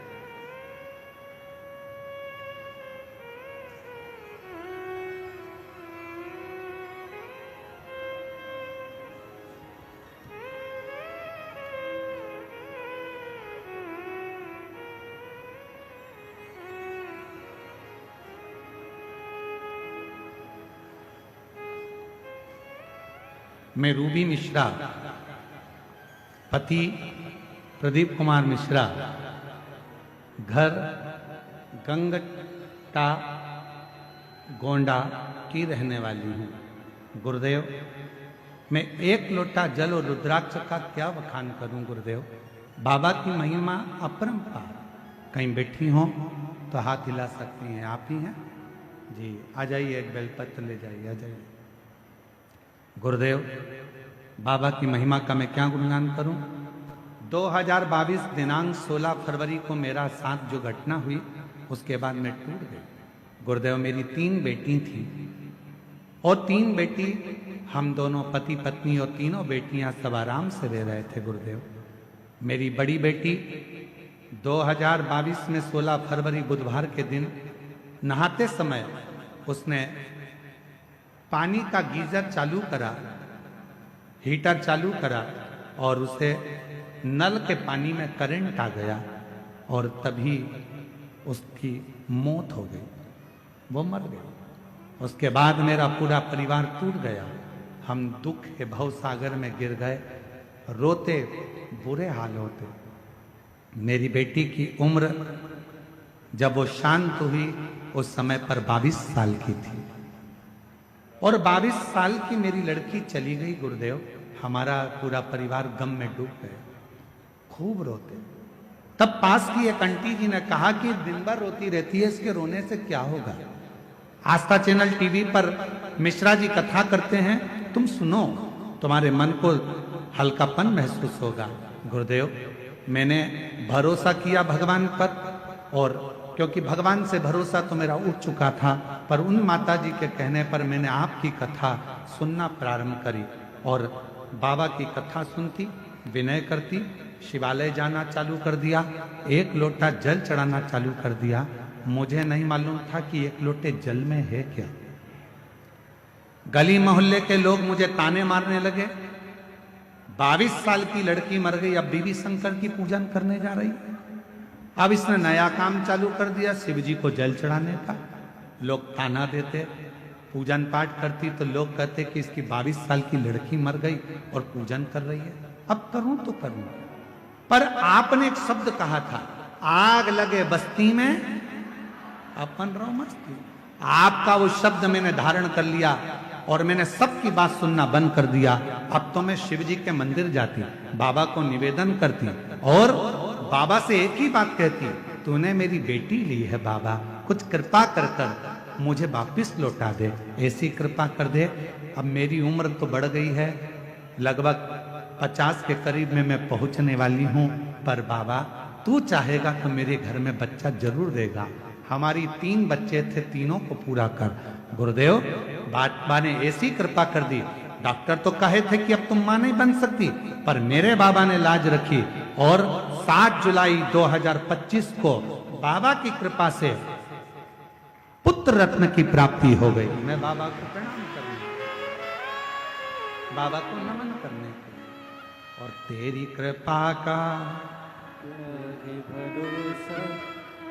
S1: मैं रूबी मिश्रा, पति प्रदीप कुमार मिश्रा, घर गंगटा गोंडा की रहने वाली हूँ। गुरुदेव, मैं एक लोटा जल और रुद्राक्ष का क्या बखान करूं गुरुदेव। बाबा की महिमा अपरंपार। कहीं बैठी हो तो हाथ हिला सकती हैं, आप ही हैं जी। आ जाइए, एक बेलपत्र ले जाइए, आ जाइए। गुरुदेव, बाबा की महिमा का मैं क्या गुणगान करूं। 2022 दिनांक 16 फरवरी को मेरा साथ जो घटना हुई उसके बाद मैं टूट गई। गुरुदेव, मेरी 3 बेटी थी और 3 बेटी, हम दोनों पति पत्नी और तीनों बेटियां सब आराम से रह रहे थे। गुरुदेव, मेरी बड़ी बेटी 2022 में 16 फरवरी बुधवार के दिन नहाते समय उसने पानी का गीजर चालू करा, हीटर चालू करा और उसे नल के पानी में करंट आ गया और तभी उसकी मौत हो गई, वो मर गई। उसके बाद मेरा पूरा परिवार टूट गया। हम दुख के भव सागर में गिर गए, रोते, बुरे हाल होते। मेरी बेटी की उम्र जब वो शांत हुई उस समय पर 22 साल की थी और 22 साल की मेरी लड़की चली गई। गुरुदेव, हमारा पूरा परिवार गम में डूब गया, खूब रोते। तब पास की एक आंटी जी ने कहा कि दिन भर रोती रहती है, इसके रोने से क्या होगा। आस्था चैनल टीवी पर मिश्रा जी कथा करते हैं, तुम सुनो, तुम्हारे मन को हल्कापन महसूस होगा। गुरुदेव, मैंने भरोसा किया भगवान पर, और क्योंकि भगवान से भरोसा तो मेरा उठ चुका था, पर उन माता जी के कहने पर मैंने आपकी कथा सुनना प्रारंभ करी और बाबा की कथा सुनती, विनय करती, शिवालय जाना चालू कर दिया, 1 लोटा जल चढ़ाना चालू कर दिया। मुझे नहीं मालूम था कि 1 लोटे जल में है क्या। गली मोहल्ले के लोग मुझे ताने मारने लगे, 22 साल की लड़की मर गई, अब बीबी शंकर की पूजन करने जा रही। अब इसने नया काम चालू कर दिया, शिव जी को जल चढ़ाने का। लोग ताना देते, पूजन पाठ करती तो लोग कहते कि इसकी 22 साल की लड़की मर गई और पूजन कर रही है। अब करूं तो करूं, पर आपने एक शब्द कहा था, आग लगे बस्ती में अपन रहो मस्ती। आपका वो शब्द मैंने धारण कर लिया और मैंने सबकी बात सुनना बंद कर दिया। अब तो मैं शिव जी के मंदिर जाती, बाबा को निवेदन करती और बाबा से एक ही बात कहती, तूने मेरी बेटी ली है बाबा, कुछ कृपा कर कर मुझे वापिस लौटा दे, ऐसी कृपा कर दे। अब मेरी उम्र तो बढ़ गई है, लगभग 50 के करीब में मैं पहुंचने वाली हूं, पर बाबा तू चाहेगा तो मेरे घर में बच्चा जरूर देगा। हमारी 3 बच्चे थे, तीनों को पूरा कर। गुरुदेव, बाबा ने ऐसी कृपा कर दी, डॉक्टर तो कहे थे कि अब तुम मां नहीं बन सकती, पर मेरे बाबा ने लाज रखी और 7 जुलाई 2025 को बाबा की कृपा से पुत्र रत्न की प्राप्ति हो गई। मैं बाबा को प्रणाम करने, बाबा को नमन करने और तेरी कृपा का
S2: भरोसा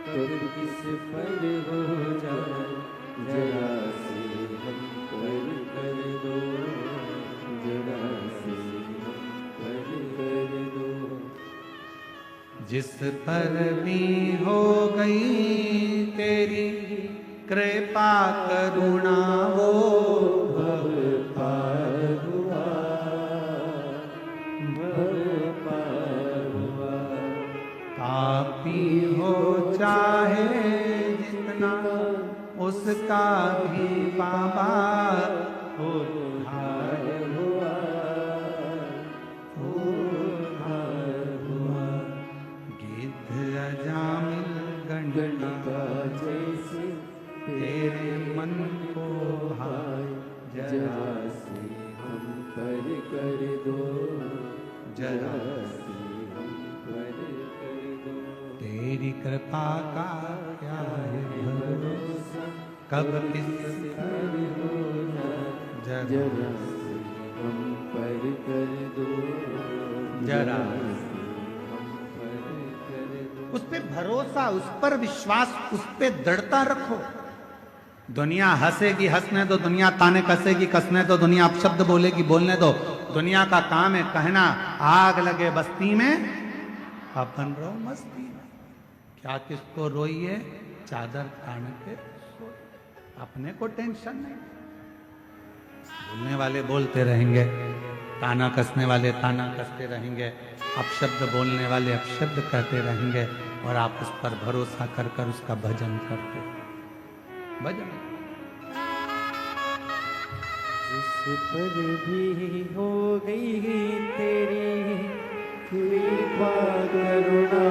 S2: कब किस पर हो जाए, जरा से हम पर कर दो, जरा से हम पर कर दो।
S1: जिस पर भी हो गई तेरी कृपा करुणा, वो
S2: भव पार हुआ, भव पार हुआ।
S1: पापी हो चाहे जितना उसका भी बाबा उद्धार
S2: हुआ, उद्धार हुआ।
S1: गिद्ध अजामिल गणिका
S2: जैसे
S1: तेरे मन को भाए,
S2: जरा से हम पर कर दो,
S1: जरा
S2: से हम पर कर दो।
S1: तेरी कृपा का क्या है भरोसा, कब किस
S2: पर हो जाए, जरा से हम पर कर दो,
S1: जरा
S2: से हम पर कर दो।
S1: उस पे भरोसा, उस पर विश्वास, उस पे दृढ़ता रखो। दुनिया हंसेगी, हंसने दो, दुनिया ताने कसेगी, कसने दो, दुनिया अपशब्द बोलेगी, बोलने दो, दुनिया का काम है कहना आग लगे बस्ती में अपन रहो मस्ती में। क्या किसको रोइए, चादर तान के सोइए, अपने को टेंशन नहीं। बोलने वाले बोलते रहेंगे, ताना कसने वाले ताना कसते रहेंगे, अपशब्द बोलने वाले अपशब्द कहते रहेंगे, और आप उस पर भरोसा कर कर उसका भजन करते। भजन
S2: जिस पर भी हो गई तेरी कृपा करुणा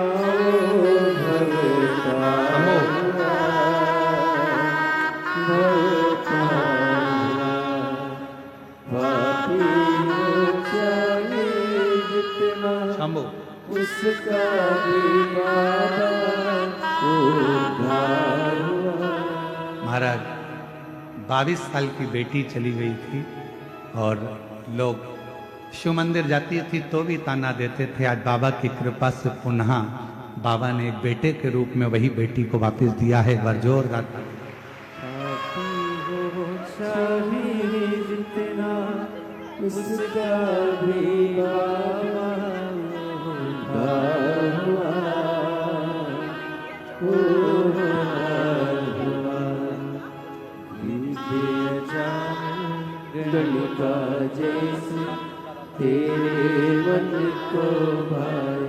S1: शंभु
S2: उसका भी बाबा उद्धार हुआ।
S1: महाराज 22 साल की बेटी चली गई थी और लोग शिव मंदिर जाती थी तो भी ताना देते थे। आज बाबा की कृपा से पुनः बाबा ने एक बेटे के रूप में वही बेटी को वापस दिया है। एक बार जोरदार
S2: जितना उसका भी बाबा उद्धार हुआ। गलिका जैसे तेरे मन को भाई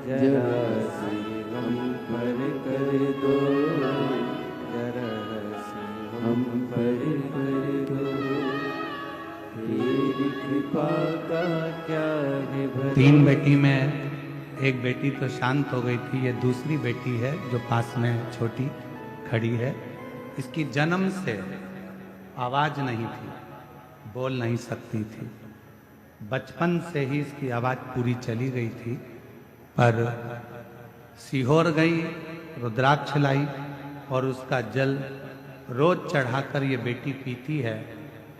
S2: जरा से हम पर कर दो, जरा से हम पर कर दो, तेरी कृपा का क्या है भला।
S1: 3 बेटी में एक बेटी तो शांत हो गई थी, ये दूसरी बेटी है जो पास में छोटी खड़ी है। इसकी जन्म से आवाज नहीं थी, बोल नहीं सकती थी। बचपन से ही इसकी आवाज पूरी चली गई थी, पर सीहोर गई, रुद्राक्ष लाई और उसका जल रोज चढ़ाकर ये बेटी पीती है।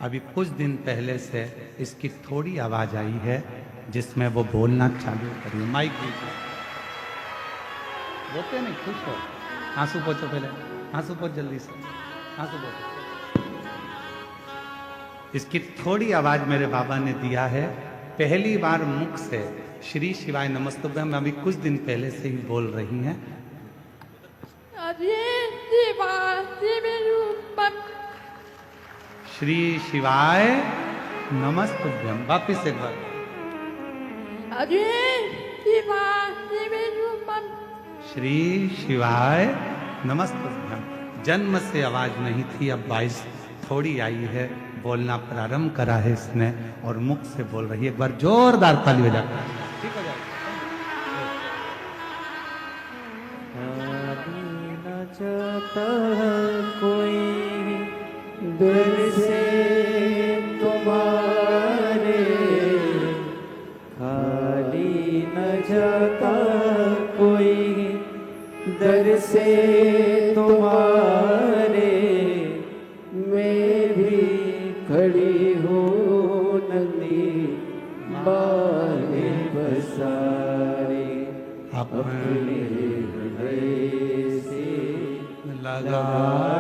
S1: अभी कुछ दिन पहले से इसकी थोड़ी आवाज आई है जिसमें वो बोलना चालू करी। माइक बोलते नहीं, खुश हो, आंसू पोछो, पहले आंसू पोछ जल्दी से, आंसू पोछो। इसकी थोड़ी आवाज मेरे बाबा ने दिया है। पहली बार मुख से श्री शिवाय नमस्तुभ्यम में अभी कुछ दिन पहले से ही बोल रही हैं। श्री शिवाय नमस्तुभ्यम। वापिस एक बार। श्री शिवाय नमस्तुभ्यम। जन्म से आवाज नहीं थी, अब 22 थोड़ी आई है, बोलना प्रारंभ करा है इसने और मुख से बोल रही है। एक बार जोरदार ताली बजा। ठीक हो जाएगा।
S2: न चाहता कोई दिल से तुम्हारे, खाली न जाता कोई दर से तुम्हारे। मैं भी खड़ी हो नंदी बाहे बसारे, अपने हृदय से
S1: लगा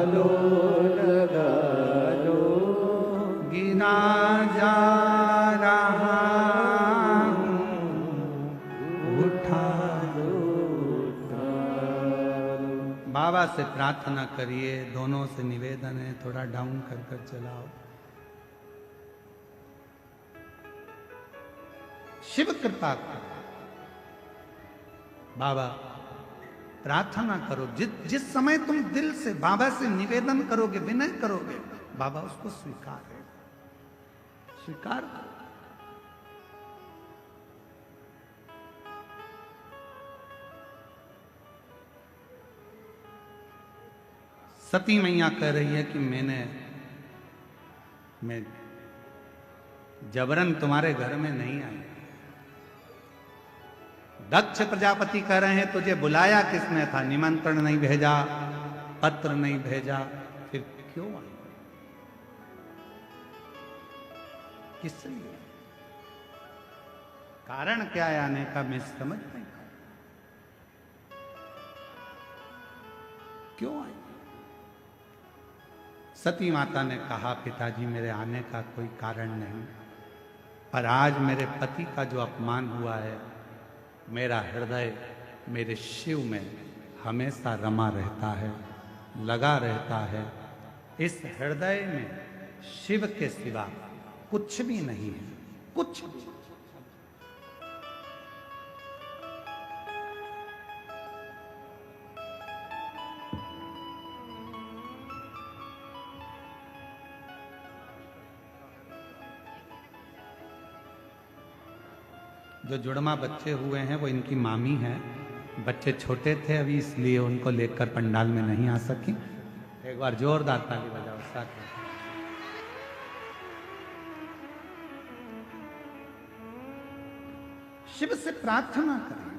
S2: लो, लगा लो।
S1: गिना जा रहा हूँ, उठा लो। बाबा से प्रार्थना करिए, दोनों से निवेदन है, थोड़ा डाउन कर कर चलाओ। शिव कृपा करो। बाबा प्रार्थना करो, जिस समय तुम दिल से बाबा से निवेदन करोगे, विनय करोगे, बाबा उसको स्वीकार है, स्वीकार करो। सती मैया कह रही है कि मैं जबरन तुम्हारे घर में नहीं आई। दक्ष प्रजापति कह रहे हैं तुझे बुलाया किसने था, निमंत्रण नहीं भेजा, पत्र नहीं भेजा, फिर क्यों आई, किस लिए, कारण क्या है आने का, मैं समझ नहीं पाया, क्यों आई। सती माता ने कहा पिताजी मेरे आने का कोई कारण नहीं, पर आज मेरे पति का जो अपमान हुआ है, मेरा हृदय मेरे शिव में हमेशा रमा रहता है, लगा रहता है। इस हृदय में शिव के सिवा कुछ भी नहीं है, कुछ भी। जो जुड़मा बच्चे हुए हैं वो इनकी मामी है। बच्चे छोटे थे अभी, इसलिए उनको लेकर पंडाल में नहीं आ सकी। एक बार जोरदार ताली बजाओ साथ में। शिव से प्रार्थना करें।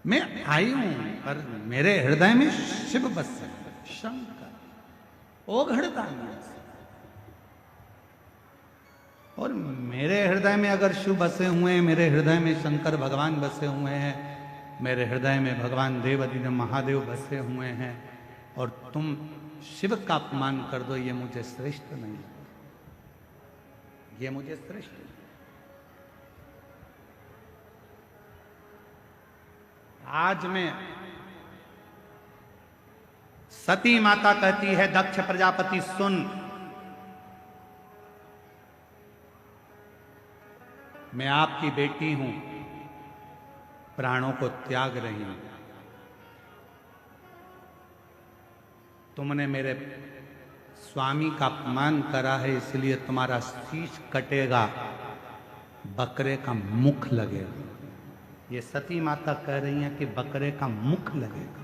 S1: मैं आई हूं पर मेरे हृदय में शिव बस है, शंकर ओघड़दानी। और मेरे हृदय में अगर शिव बसे हुए हैं, मेरे हृदय में शंकर भगवान बसे हुए हैं, मेरे हृदय में भगवान देव अधिदेव महादेव बसे हुए हैं, और तुम शिव का अपमान कर दो, ये मुझे श्रेष्ठ नहीं लगता, ये मुझे श्रेष्ठ नहीं। आज में सती माता कहती है, दक्ष प्रजापति सुन, मैं आपकी बेटी हूं, प्राणों को त्याग रही हूं। तुमने मेरे स्वामी का अपमान करा है, इसलिए तुम्हारा शीश कटेगा, बकरे का मुख लगेगा। ये सती माता कह रही है कि बकरे का मुख लगेगा।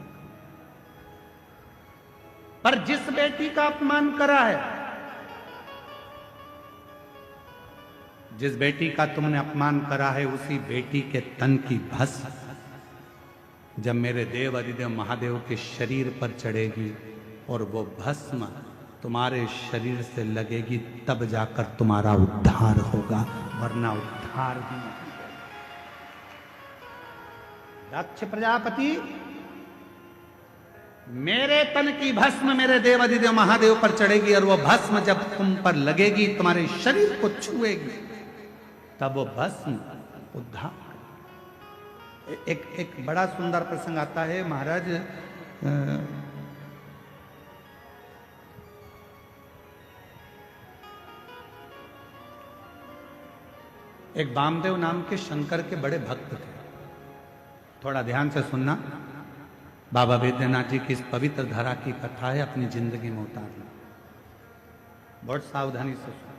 S1: पर जिस बेटी का अपमान करा है, जिस बेटी का तुमने अपमान करा है, उसी बेटी के तन की भस्म जब मेरे देव अधिदेव महादेव के शरीर पर चढ़ेगी और वो भस्म तुम्हारे शरीर से लगेगी, तब जाकर तुम्हारा उद्धार होगा, वरना उद्धार ही नहीं। दक्ष प्रजापति, मेरे तन की भस्म मेरे देव अधिदेव महादेव पर चढ़ेगी और वो भस्म जब तुम पर लगेगी, तुम्हारे शरीर को छुएगी, तब वो भस्म उद्धार। एक बड़ा सुंदर प्रसंग आता है महाराज। एक वामदेव नाम के शंकर के बड़े भक्त थे। थोड़ा ध्यान से सुनना, बाबा बैद्यनाथ जी की इस पवित्र धरा की कथा है, अपनी जिंदगी में उतारना, बहुत सावधानी से सुनना।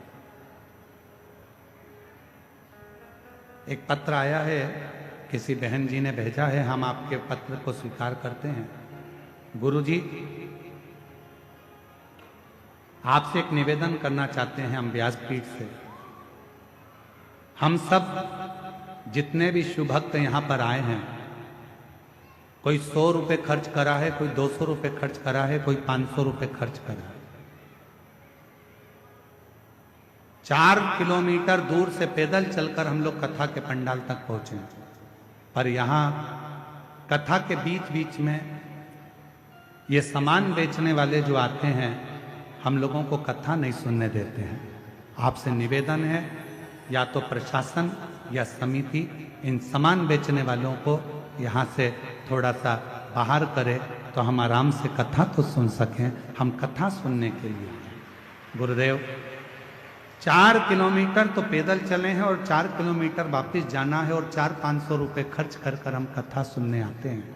S1: एक पत्र आया है, किसी बहन जी ने भेजा है, हम आपके पत्र को स्वीकार करते हैं। गुरुजी, आपसे एक निवेदन करना चाहते हैं हम व्यासपीठ से। हम सब जितने भी शिव भक्त यहां पर आए हैं, कोई 100 रुपए खर्च करा है, कोई 200 रुपए खर्च करा है, कोई 500 रुपए खर्च करा है। 4 किलोमीटर दूर से पैदल चलकर हम लोग कथा के पंडाल तक पहुंचे, पर यहाँ कथा के बीच बीच में ये सामान बेचने वाले जो आते हैं, हम लोगों को कथा नहीं सुनने देते हैं। आपसे निवेदन है, या तो प्रशासन या समिति इन सामान बेचने वालों को यहाँ से थोड़ा सा बाहर करे, तो हम आराम से कथा तो सुन सकें। हम कथा सुनने के लिए, गुरुदेव 4 किलोमीटर तो पैदल चले हैं और 4 किलोमीटर वापस जाना है, और 400-500 रुपये खर्च कर कर हम कथा सुनने आते हैं।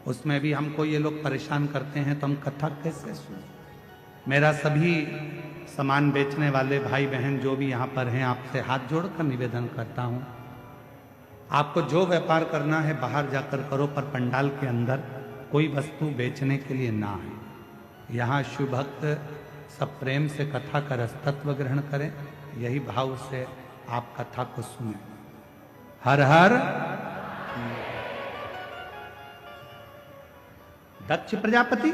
S1: उसमें भी हमको ये लोग परेशान करते हैं, तो हम कथा कैसे सुने? मेरा सभी सामान बेचने वाले भाई बहन जो भी यहाँ पर हैं, आपसे हाथ जोड़कर निवेदन करता हूँ, आपको जो व्यापार करना है बाहर जाकर करो, पर पंडाल के अंदर कोई वस्तु बेचने के लिए ना है। यहाँ शिव भक्त सब प्रेम से कथा का रसतत्व ग्रहण करें, यही भाव से आप कथा को सुने। हर हर। दक्ष प्रजापति,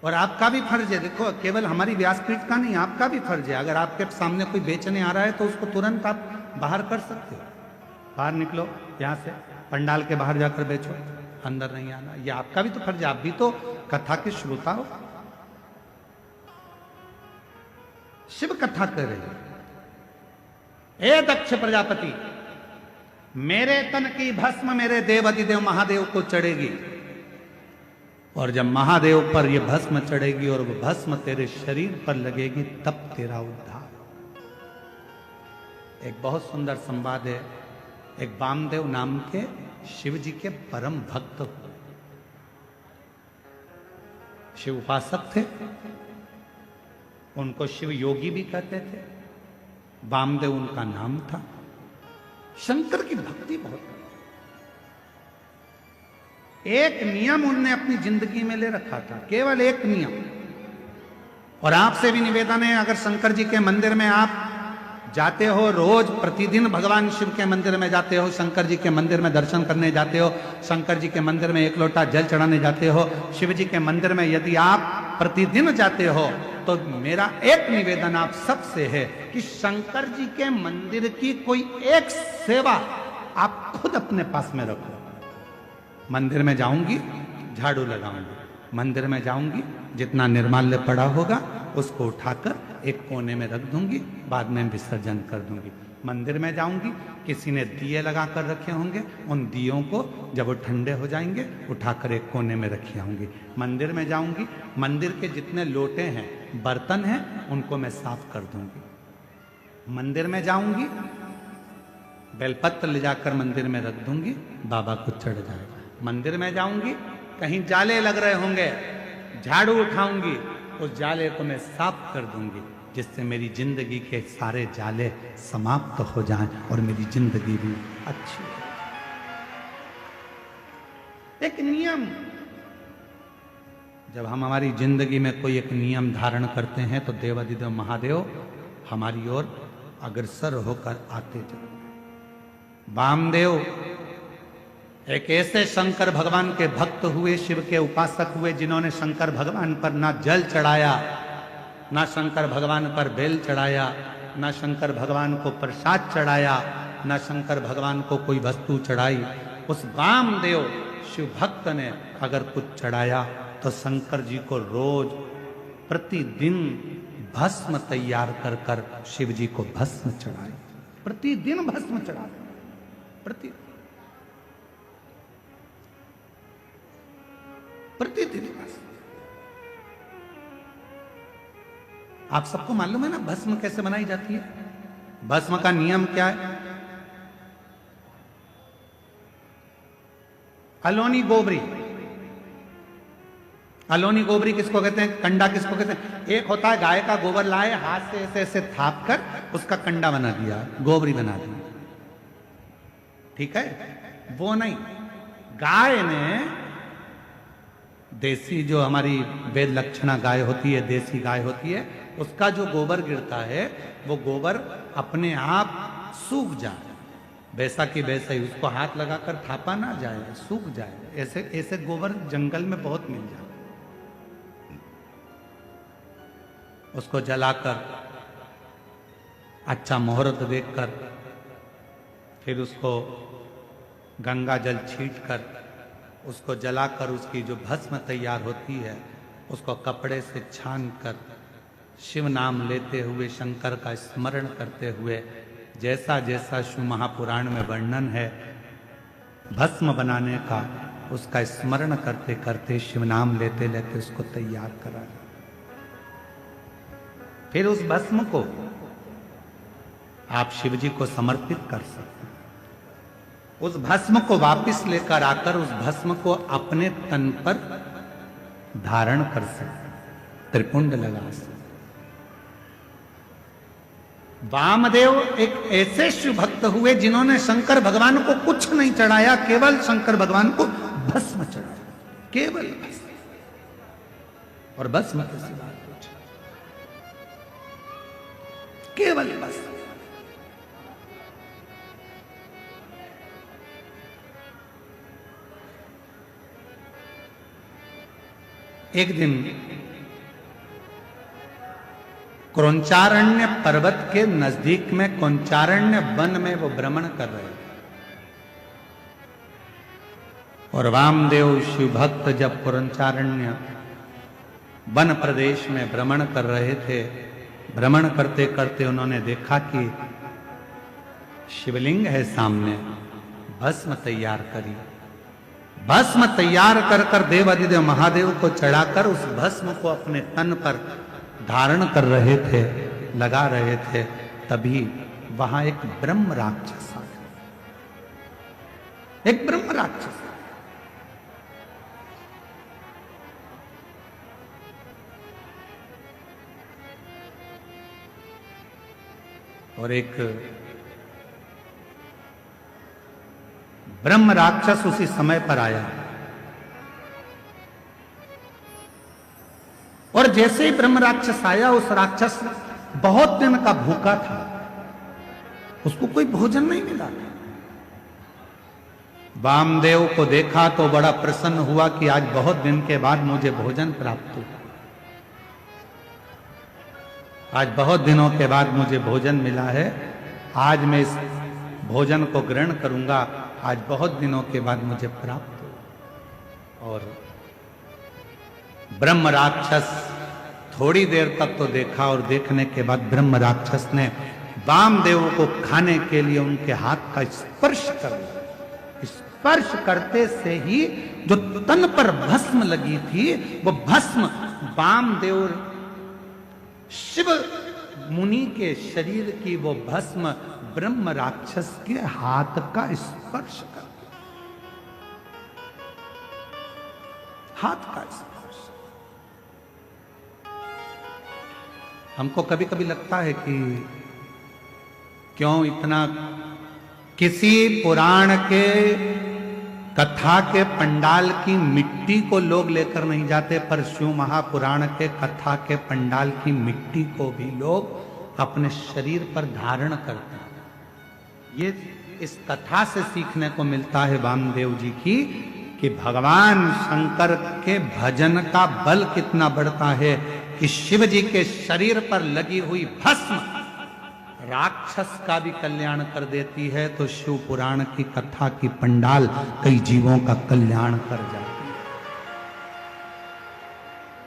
S1: और आपका भी फर्ज है, देखो केवल हमारी व्यासपीठ का नहीं, आपका भी फर्ज है। अगर आपके सामने कोई बेचने आ रहा है तो उसको तुरंत आप बाहर कर सकते हो। बाहर निकलो यहाँ से, पंडाल के बाहर जाकर बेचो, अंदर नहीं आना। ये आपका भी तो फर्ज है, आप भी तो कथा के श्रोता हो, शिव कथा कर रहे। ए दक्ष प्रजापति, मेरे तन की भस्म मेरे देवाधिदेव महादेव को चढ़ेगी, और जब महादेव पर यह भस्म चढ़ेगी और वह भस्म तेरे शरीर पर लगेगी, तब तेरा उद्धार। एक बहुत सुंदर संवाद है। एक वामदेव नाम के शिव जी के परम भक्त, शिव उपासक थे, उनको शिव योगी भी कहते थे। वामदेव उनका नाम था। शंकर की भक्ति बहुत, एक नियम उनने अपनी जिंदगी में ले रखा था, केवल एक नियम। और आपसे भी निवेदन है, अगर शंकर जी के मंदिर में आप जाते हो, रोज प्रतिदिन भगवान शिव के मंदिर में जाते हो, शंकर जी के मंदिर में दर्शन करने जाते हो, शंकर जी के मंदिर में एक लोटा जल चढ़ाने जाते हो, शिव जी के मंदिर में यदि आप प्रतिदिन जाते हो, तो मेरा एक निवेदन आप सबसे है कि शंकर जी के मंदिर की कोई एक सेवा आप खुद अपने पास में रखो। मंदिर में जाऊंगी, झाड़ू लगाऊंगी, मंदिर में जाऊंगी, जितना निर्माल्य पड़ा होगा उसको उठाकर एक कोने में रख दूंगी, बाद में विसर्जन कर दूंगी। मंदिर में जाऊंगी, किसी ने दिए लगा कर रखे होंगे, उन दियों को जब वो ठंडे हो जाएंगे उठाकर एक कोने में रखी आऊंगी। मंदिर में जाऊंगी, मंदिर के जितने लोटे हैं, बर्तन हैं, उनको मैं साफ कर दूंगी। मंदिर में जाऊंगी, बेलपत्र ले जाकर मंदिर में रख दूंगी, बाबा को चढ़ जाएगा। मंदिर में जाऊंगी, कहीं जाले लग रहे होंगे, झाड़ू उठाऊंगी, उस जाले को मैं साफ कर दूंगी, जिससे मेरी जिंदगी के सारे जाले समाप्त हो जाएं और मेरी जिंदगी भी अच्छी हो। एक नियम, जब हम हमारी जिंदगी में कोई एक नियम धारण करते हैं तो देवाधिदेव महादेव हमारी ओर अग्रसर होकर आते चले। वामदेव एक ऐसे शंकर भगवान के भक्त हुए, शिव के उपासक हुए, जिन्होंने शंकर भगवान पर ना जल चढ़ाया, ना शंकर भगवान पर बेल चढ़ाया, ना शंकर भगवान को प्रसाद चढ़ाया, ना शंकर भगवान को कोई वस्तु चढ़ाई। उस वामदेव शिव भक्त ने अगर कुछ चढ़ाया तो शंकर जी को रोज प्रतिदिन भस्म तैयार कर कर शिव जी को भस्म चढ़ाए, प्रतिदिन भस्म चढ़ाए, प्रतिदिन भस्म। आप सबको मालूम है ना भस्म कैसे बनाई जाती है? भस्म का नियम क्या है? अलोनी गोबरी, अलोनी गोबरी किसको कहते हैं? कंडा किसको कहते हैं? एक होता है गाय का गोबर लाए, हाथ से ऐसे ऐसे थाप कर उसका कंडा बना दिया, गोबरी बना दी, ठीक है? वो नहीं, गाय ने देसी जो हमारी वेद लक्षणा गाय होती है, देसी गाय होती है, उसका जो गोबर गिरता है वो गोबर अपने आप सूख जाए, वैसा कि वैसा ही, उसको हाथ लगाकर थापा ना जाए, सूख जाए। ऐसे ऐसे गोबर जंगल में बहुत मिल जाए। उसको जलाकर अच्छा मुहूर्त देखकर फिर उसको गंगा जल छीट कर उसको जलाकर उसकी जो भस्म तैयार होती है उसको कपड़े से छान कर शिव नाम लेते हुए, शंकर का स्मरण करते हुए, जैसा जैसा शिव महापुराण में वर्णन है भस्म बनाने का, उसका स्मरण करते करते, शिव नाम लेते लेते उसको तैयार करा। फिर उस भस्म को आप शिव जी को समर्पित कर सकते हैं। उस भस्म को वापस लेकर आकर उस भस्म को अपने तन पर धारण कर सकते, त्रिपुंड लगा सकते। वामदेव एक ऐसे शिव भक्त हुए जिन्होंने शंकर भगवान को कुछ नहीं चढ़ाया, केवल शंकर भगवान को भस्म चढ़ाया, केवल भस्म। और भस्म के सिवा कुछ, केवल भस्म। एक दिन क्रौंचारण्य पर्वत के नजदीक में क्रौंचारण्य वन में वो भ्रमण कर रहे थे, और वामदेव शिव भक्त जब क्रौंचारण्य वन प्रदेश में भ्रमण कर रहे थे। भ्रमण करते करते उन्होंने देखा कि शिवलिंग है सामने, भस्म तैयार करी। भस्म तैयार कर कर देवाधिदेव महादेव को चढ़ाकर उस भस्म को अपने तन पर धारण कर रहे थे, लगा रहे थे। तभी वहां एक ब्रह्म राक्षस आ गया। एक ब्रह्म राक्षस और एक ब्रह्म राक्षस उसी समय पर आया और जैसे ही ब्रह्म राक्षस आया, उस राक्षस बहुत दिन का भूखा था, उसको कोई भोजन नहीं मिला। वामदेव को देखा तो बड़ा प्रसन्न हुआ कि आज बहुत दिन के बाद मुझे भोजन प्राप्त हुआ। आज बहुत दिनों के बाद मुझे भोजन मिला है, आज मैं इस भोजन को ग्रहण करूंगा। आज बहुत दिनों के बाद मुझे प्राप्त हुआ। और ब्रह्म राक्षस थोड़ी देर तक तो देखा और देखने के बाद ब्रह्म राक्षस ने वामदेव को खाने के लिए उनके हाथ का स्पर्श कर लिया। स्पर्श करते से ही जो तन पर भस्म लगी थी, वो भस्म वामदेव शिव मुनि के शरीर की वो भस्म ब्रह्म राक्षस के हाथ का स्पर्श कर दिया। हाथ का स्पर्श। हमको कभी कभी लगता है कि क्यों इतना किसी पुराण के कथा के पंडाल की मिट्टी को लोग लेकर नहीं जाते, पर शिव महापुराण के कथा के पंडाल की मिट्टी को भी लोग अपने शरीर पर धारण करते हैं। ये इस कथा से सीखने को मिलता है वामदेव जी की कि भगवान शंकर के भजन का बल कितना बढ़ता है कि शिव जी के शरीर पर लगी हुई भस्म राक्षस का भी कल्याण कर देती है, तो शिव पुराण की कथा की पंडाल कई जीवों का कल्याण कर जाती है।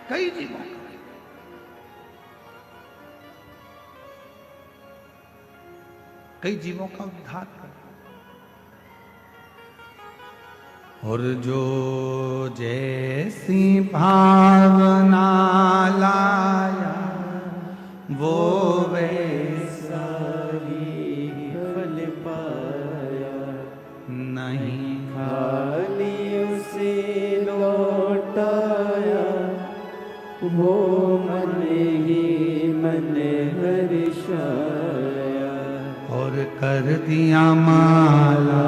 S1: कई जीवों का, कई जीवों का उद्धार कर। और जो जैसी भावना लाया वो वैसा
S2: ही फल पाया,
S1: नहीं
S2: खाली उसे लौटाया, वो मन ही मन हर्षाया।
S1: और कर दिया माला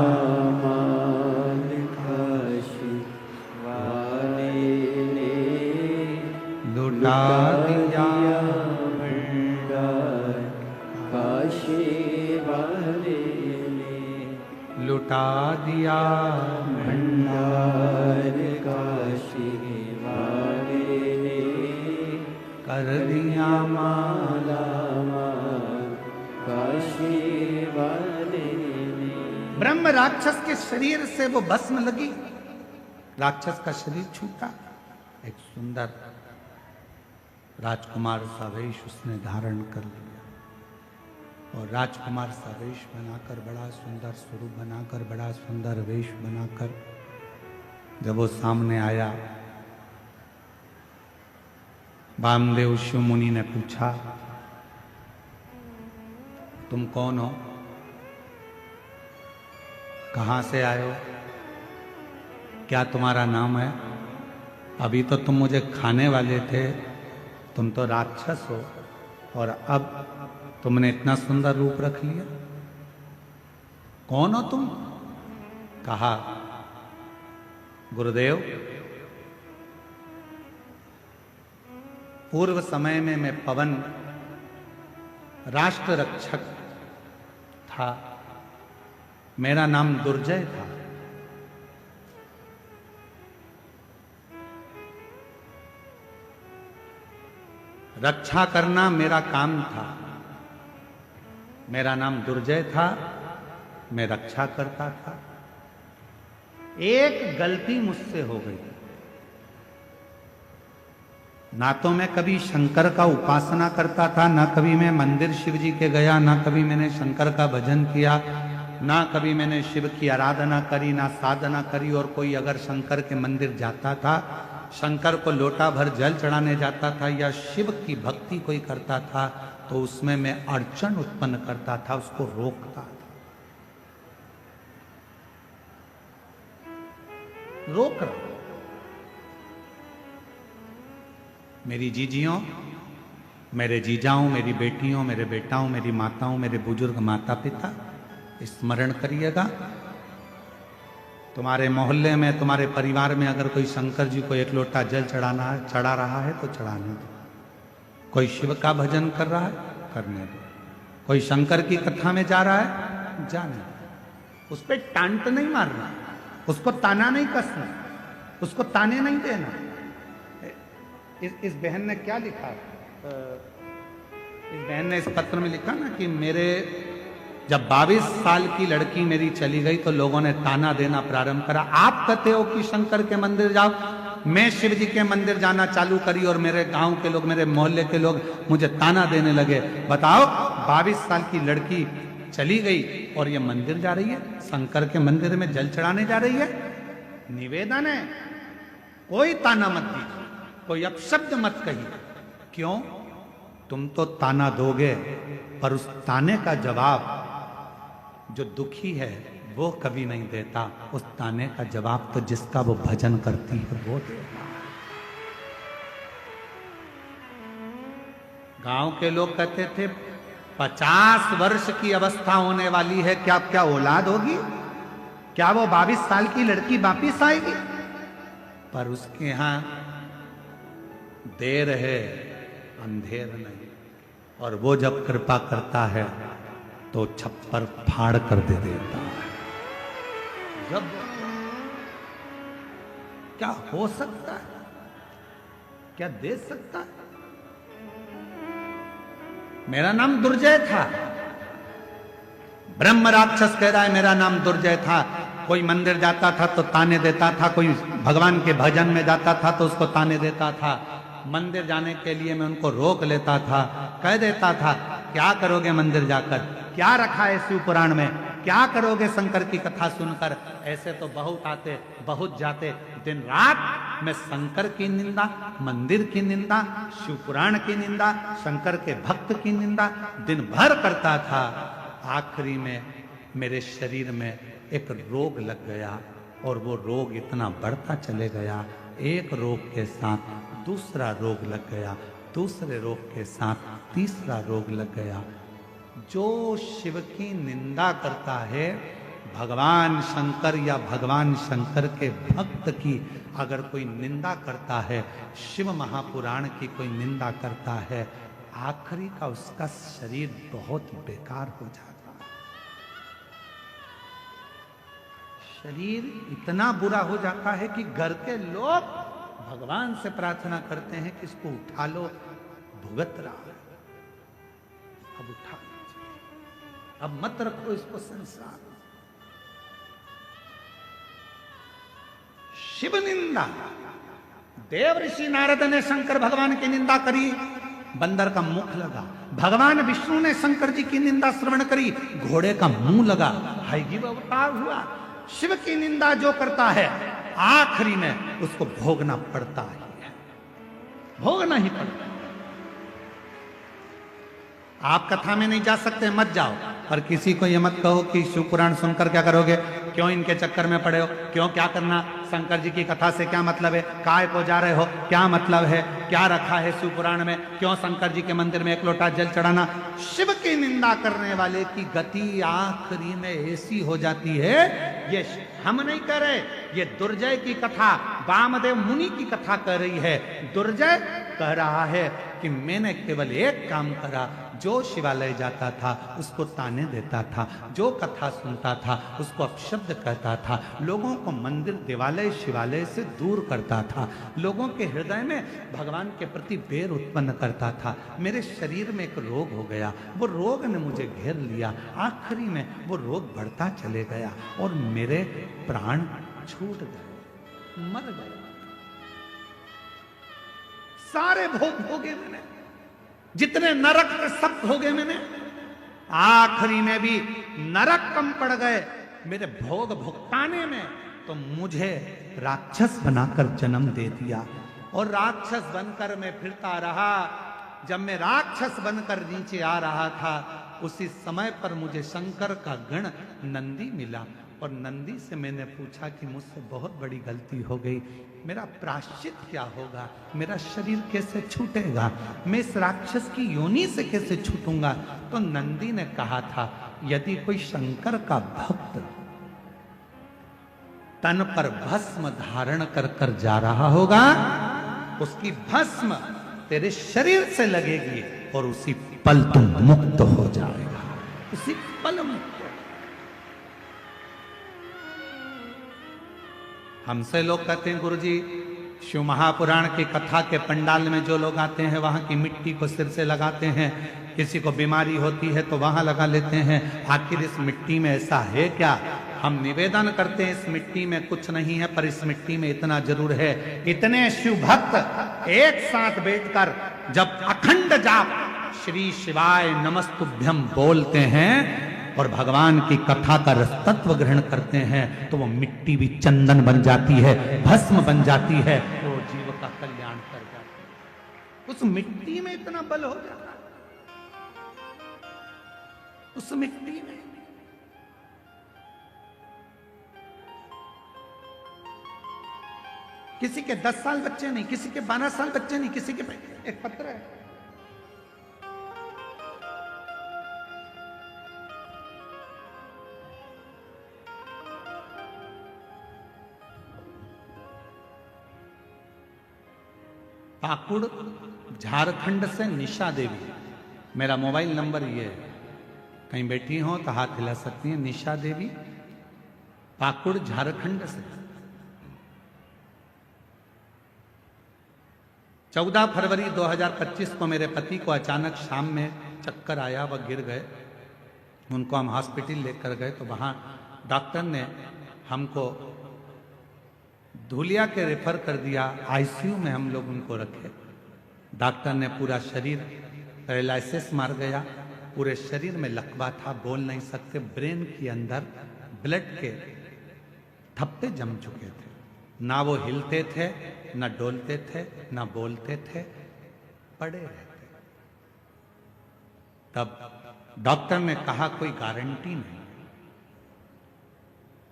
S2: माल काशी वाले ने
S1: लुटा दिया
S2: भंडार, काशी वाले ने
S1: लुटा दिया
S2: भंडार, काशी वाले ने
S1: कर दिया माला।
S2: काशी वाले ने।
S1: ब्रह्म राक्षस के शरीर से वो भस्म लगी, राक्षस का शरीर छूटा, एक सुंदर राजकुमार सा वेश उसने धारण कर लिया। और राजकुमार सा वेश बनाकर, बड़ा सुंदर स्वरूप बनाकर, बड़ा सुंदर वेश बनाकर जब वो सामने आया, वामदेव शिव मुनि ने पूछा, तुम कौन हो, कहां से आए हो, क्या तुम्हारा नाम है? अभी तो तुम मुझे खाने वाले थे, तुम तो राक्षस हो और अब तुमने इतना सुंदर रूप रख लिया। कौन हो तुम? कहा, गुरुदेव, पूर्व समय में मैं पवन राष्ट्र रक्षक था, मेरा नाम दुर्जय था। रक्षा करना मेरा काम था, मेरा नाम दुर्जय था, मैं रक्षा करता था। एक गलती मुझसे हो गई ना तो मैं कभी शंकर का उपासना करता था, ना कभी मैं मंदिर शिव जी के गया, ना कभी मैंने शंकर का भजन किया, ना कभी मैंने शिव की आराधना करी, ना साधना करी। और कोई अगर शंकर के मंदिर जाता था, शंकर को लोटा भर जल चढ़ाने जाता था या शिव की भक्ति कोई करता था, तो उसमें मैं अड़चन उत्पन्न करता था, उसको रोकता था। रोक रहा। मेरी जीजियों, मेरे जीजाओं, मेरी बेटियों, मेरे बेटाओं, मेरी माताओं, मेरे बुजुर्ग माता पिता, स्मरण करिएगा, तुम्हारे मोहल्ले में, तुम्हारे परिवार में अगर कोई शंकर जी को एक लोटा जल चढ़ा रहा है तो चढ़ाने दो। कोई शिव का भजन कर रहा है, करने दो। कोई शंकर की कथा में जा रहा है, जाने दो। उस पर टांट नहीं मारना, उसको ताना नहीं कसना, उसको ताने नहीं देना। इस बहन ने क्या लिखा, इस बहन ने इस पत्र में लिखा ना कि मेरे जब 22 साल की लड़की मेरी चली गई तो लोगों ने ताना देना प्रारंभ करा। आप कहते हो कि शंकर के मंदिर जाओ, मैं शिव जी के मंदिर जाना चालू करी और मेरे गांव के लोग, मेरे मोहल्ले के लोग मुझे ताना देने लगे। बताओ, 22 साल की लड़की चली गई और ये मंदिर जा रही है, शंकर के मंदिर में जल चढ़ाने जा रही है। निवेदन है, कोई ताना मत दीजिए, कोई अपशब्द मत कहिए। क्यों? तुम तो ताना दोगे, पर उस ताने का जवाब जो दुखी है वो कभी नहीं देता। उस ताने का जवाब तो जिसका वो भजन करती है वो देता। गांव के लोग कहते थे 50 वर्ष की अवस्था होने वाली है, क्या औलाद होगी? क्या वो 22 साल की लड़की वापिस आएगी? पर उसके यहां देर है, अंधेर नहीं। और वो जब कृपा करता है तो छप्पर फाड़ कर दे देता है। जब क्या हो सकता है, क्या दे सकता है? मेरा नाम दुर्जय था, ब्रह्म राक्षस कह रहा है मेरा नाम दुर्जय था। कोई मंदिर जाता था तो ताने देता था, कोई भगवान के भजन में जाता था तो उसको ताने देता था। मंदिर जाने के लिए मैं उनको रोक लेता था, कह देता था क्या करोगे मंदिर जाकर, क्या रखा है शिव पुराण में, क्या करोगे शंकर की कथा सुनकर। ऐसे तो बहुत आते बहुत जाते, दिन रात मैं शंकर की निंदा, मंदिर की निंदा, शिव पुराण की निंदा, शंकर के भक्त की निंदा दिन भर करता था। आखिरी में मेरे शरीर में एक रोग लग गया और वो रोग इतना बढ़ता चले गया। एक रोग के साथ दूसरा रोग लग गया, दूसरे रोग के साथ तीसरा रोग लग गया। जो शिव की निंदा करता है, भगवान शंकर या भगवान शंकर के भक्त की अगर कोई निंदा करता है, शिव महापुराण की कोई निंदा करता है, आखिरी का उसका शरीर बहुत बेकार हो जाता है। शरीर इतना बुरा हो जाता है कि घर के लोग भगवान से प्रार्थना करते हैं कि इसको उठा लो, भुगत रहा है, अब उठा लीजिए, अब मत रखो इसको संसार। शिव निंदा, देव ऋषि नारद ने शंकर भगवान की निंदा करी, बंदर का मुख लगा। भगवान विष्णु ने शंकर जी की निंदा श्रवण करी, घोड़े का मुंह लगा, हयग्रीव अवतार हुआ। शिव की निंदा जो करता है आखिरी में उसको भोगना पड़ता ही है, भोगना ही पड़ता है। आप कथा में नहीं जा सकते, मत जाओ, पर किसी को ये मत कहो कि शिव पुराण सुनकर क्या करोगे, क्यों इनके चक्कर में पड़े हो, क्यों क्या करना, शंकर जी की कथा से क्या मतलब है, काय को जा रहे हो, क्या मतलब है, क्या रखा है शिव पुराण में, क्यों शंकर जी के मंदिर में एक लोटा जल चढ़ाना। शिव की निंदा करने वाले की गति आखिरी में ऐसी हो जाती है, ये हम नहीं कह रहे, ये दुर्जय की कथा वामदेव मुनि की कथा कह रही है। दुर्जय कह रहा है कि मैंने केवल एक काम करा, जो शिवालय जाता था उसको ताने देता था, जो कथा सुनता था उसको अपशब्द कहता था, लोगों को मंदिर देवालय शिवालय से दूर करता था, लोगों के हृदय में भगवान के प्रति बैर उत्पन्न करता था। मेरे शरीर में एक रोग हो गया, वो रोग ने मुझे घेर लिया, आखिरी में वो रोग बढ़ता चले गया और मेरे प्राण छूट गए, मर गए। सारे भोग भोगे मैंने, जितने नरक के सब भोगे मैंने, आखिरी में भी नरक कम पड़ गए मेरे भोग भुगताने में, तो मुझे राक्षस बनाकर जन्म दे दिया। और राक्षस बनकर मैं फिरता रहा। जब मैं राक्षस बनकर नीचे आ रहा था, उसी समय पर मुझे शंकर का गण नंदी मिला, और नंदी से मैंने पूछा कि मुझसे बहुत बड़ी गलती हो गई, मेरा प्रायश्चित क्या होगा, मेरा शरीर कैसे छूटेगा, मैं इस राक्षस की योनि से कैसे छूटूंगा। तो नंदी ने कहा था, यदि कोई शंकर का भक्त तन पर भस्म धारण कर कर जा रहा होगा, उसकी भस्म तेरे शरीर से लगेगी और उसी पल तुम मुक्त हो जाएगा, उसी पल मुक्त। हमसे लोग कहते हैं गुरुजी, शिव महापुराण की कथा के पंडाल में जो लोग आते हैं वहां की मिट्टी को सिर से लगाते हैं, किसी को बीमारी होती है तो वहां लगा लेते हैं, आखिर इस मिट्टी में ऐसा है क्या? हम निवेदन करते हैं इस मिट्टी में कुछ नहीं है, पर इस मिट्टी में इतना जरूर है। इतने शिव भक्त एक साथ बैठकर जब अखंड जाप श्री शिवाय नमस्तुभ्यं बोलते हैं और भगवान की कथा का रसतत्व ग्रहण करते हैं, तो वो मिट्टी भी चंदन बन जाती है, भस्म बन जाती है, वो जीव का कल्याण कर जाती है। उस मिट्टी में इतना बल हो जाता है, उस मिट्टी में। किसी के 10 साल बच्चे नहीं, किसी के 12 साल बच्चे नहीं, किसी के एक पत्र है, पाकुड़ झारखंड से निशा देवी, मेरा मोबाइल नंबर ये है, कहीं बैठी हो तो हाथ हिला सकती हैं। निशा देवी पाकुड़ झारखंड से 14 फरवरी 2025 को मेरे पति को अचानक शाम में चक्कर आया, वह गिर गए, उनको हम हॉस्पिटल लेकर गए तो वहाँ डॉक्टर ने हमको धुलिया के रेफर कर दिया, आईसीयू में हम लोग उनको रखे। डॉक्टर ने पूरा शरीर पैरालिसिस मार गया, पूरे शरीर में लकवा था, बोल नहीं सकते, ब्रेन के अंदर ब्लड के थप्पे जम चुके थे, ना वो हिलते थे, ना डोलते थे, ना बोलते थे, पड़े रहते। तब डॉक्टर ने कहा कोई गारंटी नहीं,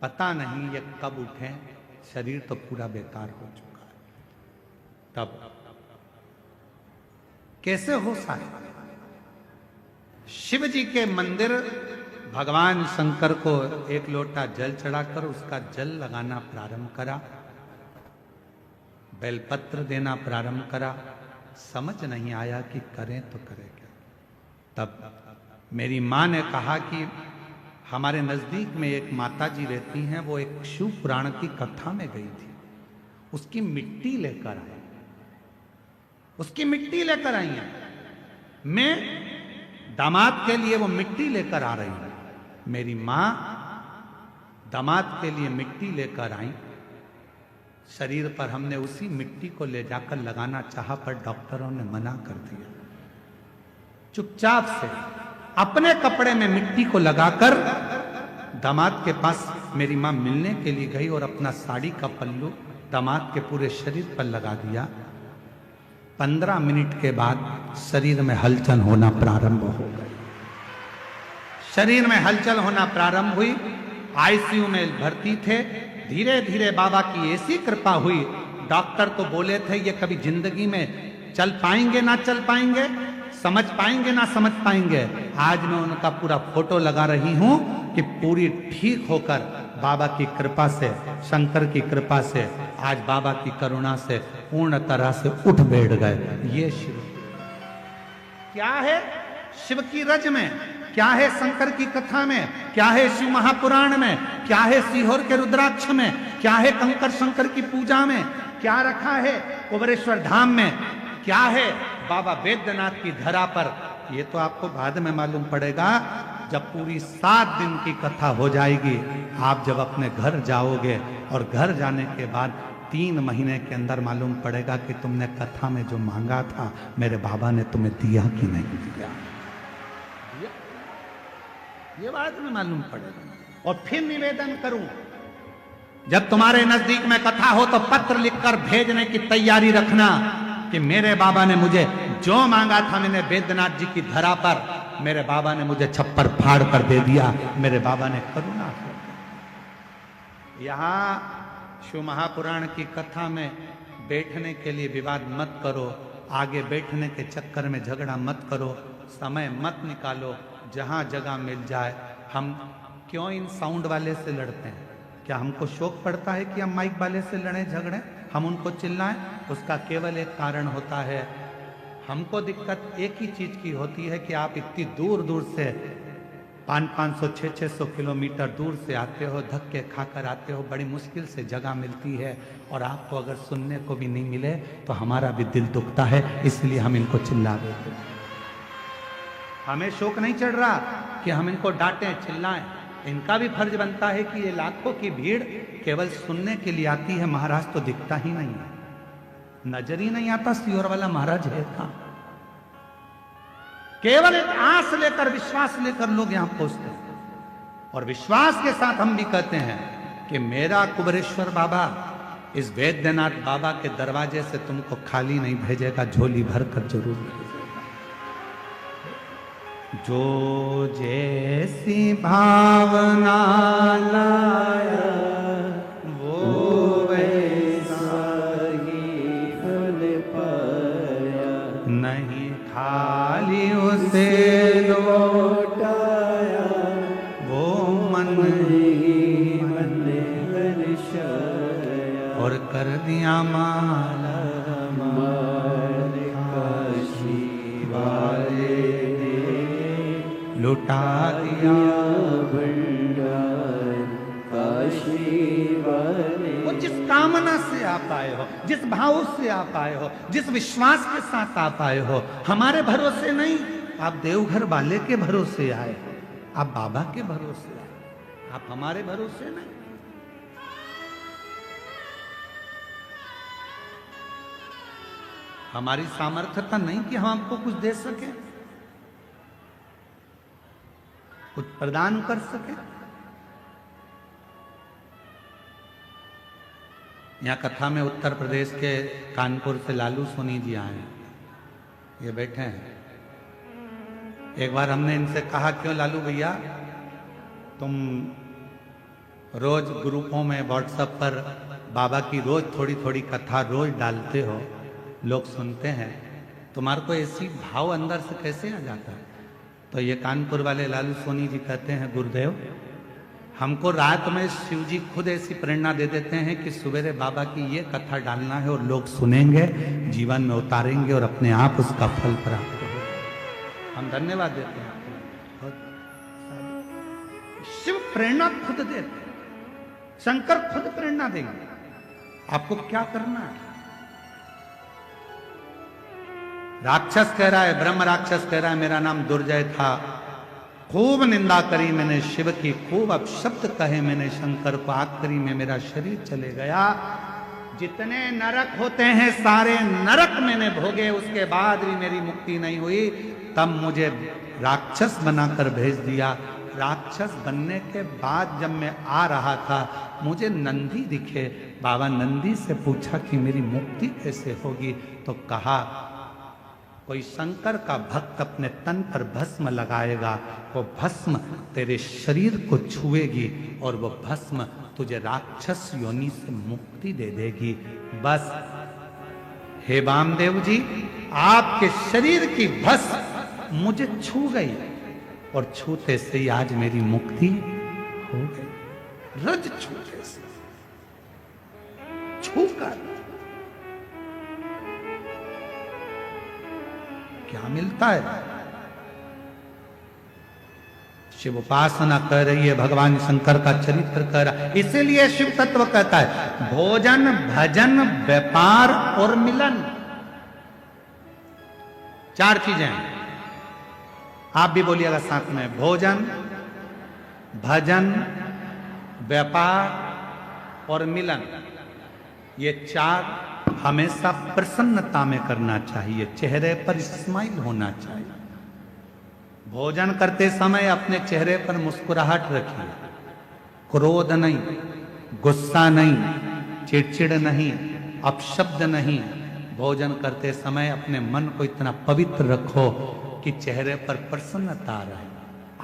S1: पता नहीं ये कब उठे, शरीर तो पूरा बेकार हो चुका है। तब कैसे हो सकता? शिव जी के मंदिर भगवान शंकर को एक लोटा जल चढ़ाकर उसका जल लगाना प्रारंभ करा, बेलपत्र देना प्रारंभ करा, समझ नहीं आया कि करें तो करें क्या। तब मेरी माँ ने कहा कि हमारे नजदीक में एक माता जी रहती हैं, वो एक शिव पुराण की कथा में गई थी, उसकी मिट्टी लेकर आई, उसकी मिट्टी लेकर आई हैं। मैं दामाद के लिए वो मिट्टी लेकर आ रही हूं, मेरी माँ दामाद के लिए मिट्टी लेकर आई, शरीर पर हमने उसी मिट्टी को ले जाकर लगाना चाहा, पर डॉक्टरों ने मना कर दिया। चुपचाप से अपने कपड़े में मिट्टी को लगाकर दामाद के पास मेरी मां मिलने के लिए गई और अपना साड़ी का पल्लू दामाद के पूरे शरीर पर लगा दिया। 15 मिनट के बाद शरीर में हलचल होना प्रारंभ हो गई, शरीर में हलचल होना प्रारंभ हुई। आईसीयू में भर्ती थे, धीरे धीरे बाबा की ऐसी कृपा हुई, डॉक्टर तो बोले थे ये कभी जिंदगी में चल पाएंगे ना चल पाएंगे, समझ पाएंगे ना समझ पाएंगे। आज मैं उनका पूरा फोटो लगा रही हूं कि पूरी ठीक होकर बाबा की कृपा से, शंकर की कृपा से, आज बाबा की करुणा से पूर्ण तरह से उठ बैठ गए। ये शिव क्या है, शिव की रज में क्या है, शंकर की कथा में क्या है, शिव महापुराण में क्या है, सीहोर के रुद्राक्ष में क्या है, कंकर शंकर की पूजा में क्या रखा है, कुबेरेश्वर धाम में क्या है, बाबा बैद्यनाथ की धरा पर, ये तो आपको बाद में मालूम पड़ेगा जब पूरी 7 दिन की कथा हो जाएगी। आप जब अपने घर जाओगे और घर जाने के बाद 3 महीने के अंदर मालूम पड़ेगा कि तुमने कथा में जो मांगा था मेरे बाबा ने तुम्हें दिया कि नहीं दिया। ये बाद में मालूम पड़ेगा। और फिर निवेदन करूं, जब तुम्हारे नजदीक में कथा हो तो पत्र लिखकर भेजने की तैयारी रखना कि मेरे बाबा ने मुझे जो मांगा था, मैंने बैद्यनाथ जी की धरा पर मेरे बाबा ने मुझे छप्पर फाड़ कर दे दिया। मेरे बाबा ने करुणा। यहां शिव महापुराण की कथा में बैठने के लिए विवाद मत करो, आगे बैठने के चक्कर में झगड़ा मत करो, समय मत निकालो। जहां जगह मिल जाए, हम क्यों इन साउंड वाले से लड़ते हैं? क्या हमको शौक पड़ता है कि हम माइक वाले से लड़ें झगड़ें, हम उनको चिल्लाएं? उसका केवल एक कारण होता है, हमको दिक्कत एक ही चीज की होती है कि आप इतनी दूर दूर से 500 600 किलोमीटर दूर से आते हो, धक्के खाकर आते हो, बड़ी मुश्किल से जगह मिलती है और आपको अगर सुनने को भी नहीं मिले तो हमारा भी दिल दुखता है, इसलिए हम इनको चिल्ला देते हैं। हमें शौक नहीं चढ़ रहा कि हम इनको डांटें चिल्लाएं। इनका भी फर्ज बनता है कि ये लाखों की भीड़ केवल सुनने के लिए आती है, महाराज तो दिखता ही नहीं है, नजर ही नहीं आता सियोर वाला महाराज है कहां। केवल एक आस लेकर, विश्वास लेकर लोग यहां पहुंचते हैं और विश्वास के साथ हम भी कहते हैं कि मेरा कुबेरेश्वर बाबा इस वैद्यनाथ बाबा के दरवाजे से तुमको खाली नहीं भेजेगा, झोली भर कर जरूर भेजेगा। जो जैसी भावना लाया वो वैसा ही फल पाया, नहीं खाली उसे लौटाया, वो मन ही मन हर्षाया और कर दिया माला माल काशी वाले, लुटा दिया भंडार काशी वाले। वो जिस कामना से आप आए हो, जिस भाव से आप आए हो, जिस विश्वास के साथ आप आए हो, हमारे भरोसे नहीं, आप देवघर वाले के भरोसे आए, आप बाबा के भरोसे आए, आप हमारे भरोसे नहीं। हमारी सामर्थ्यता नहीं कि हम आपको कुछ दे सके, कुछ प्रदान कर सके। यहां कथा में उत्तर प्रदेश के कानपुर से लालू सोनी जी आए, ये बैठे हैं। एक बार हमने इनसे कहा, क्यों लालू भैया तुम रोज ग्रुपों में व्हाट्सएप पर बाबा की रोज थोड़ी थोड़ी कथा रोज डालते हो, लोग सुनते हैं, तुम्हारे को ऐसी भाव अंदर से कैसे आ जाता है? तो ये कानपुर वाले लालू सोनी जी कहते हैं, गुरुदेव हमको रात में शिव जी खुद ऐसी प्रेरणा दे देते हैं कि सवेरे बाबा की ये कथा डालना है और लोग सुनेंगे, जीवन में उतारेंगे और अपने आप उसका फल प्राप्त होगा। हम धन्यवाद देते हैं। शिव प्रेरणा खुद देते, शंकर खुद प्रेरणा देंगे, आपको क्या करना है। राक्षस कह रहा है, ब्रह्म राक्षस कह रहा है मेरा नाम दुर्जय था, खूब निंदा करी मैंने शिव की, खूब अपशब्द कहे मैंने शंकर को, आखिरी में मेरा शरीर चले गया। जितने नरक होते हैं सारे नरक मैंने भोगे, उसके बाद भी मेरी मुक्ति नहीं हुई। तब मुझे राक्षस बनाकर भेज दिया। राक्षस बनने के बाद जब मैं आ रहा था मुझे नंदी दिखे। बाबा नंदी से पूछा कि मेरी मुक्ति कैसे होगी, तो कहा कोई शंकर का भक्त अपने तन पर भस्म लगाएगा, वो भस्म तेरे शरीर को छुएगी और वो भस्म तुझे राक्षस योनि से मुक्ति दे देगी। बस हे वामदेव जी, आपके शरीर की भस्म मुझे छू गई और छूते से ही आज मेरी मुक्ति हो गई। रज छूते से छूकर क्या मिलता है? शिव उपासना कर रही है, भगवान शंकर का चरित्र कर रहा है। इसीलिए शिव तत्व कहता है भोजन भजन व्यापार और मिलन, चार चीजें। आप भी बोलिएगा साथ में, भोजन भजन व्यापार और मिलन। ये 4 हमेशा प्रसन्नता में करना चाहिए, चेहरे पर स्माइल होना चाहिए। भोजन करते समय अपने चेहरे पर मुस्कुराहट रखिए, क्रोध नहीं, गुस्सा नहीं, चिड़चिड़ नहीं, अपशब्द नहीं। भोजन करते समय अपने मन को इतना पवित्र रखो कि चेहरे पर प्रसन्नता रहे।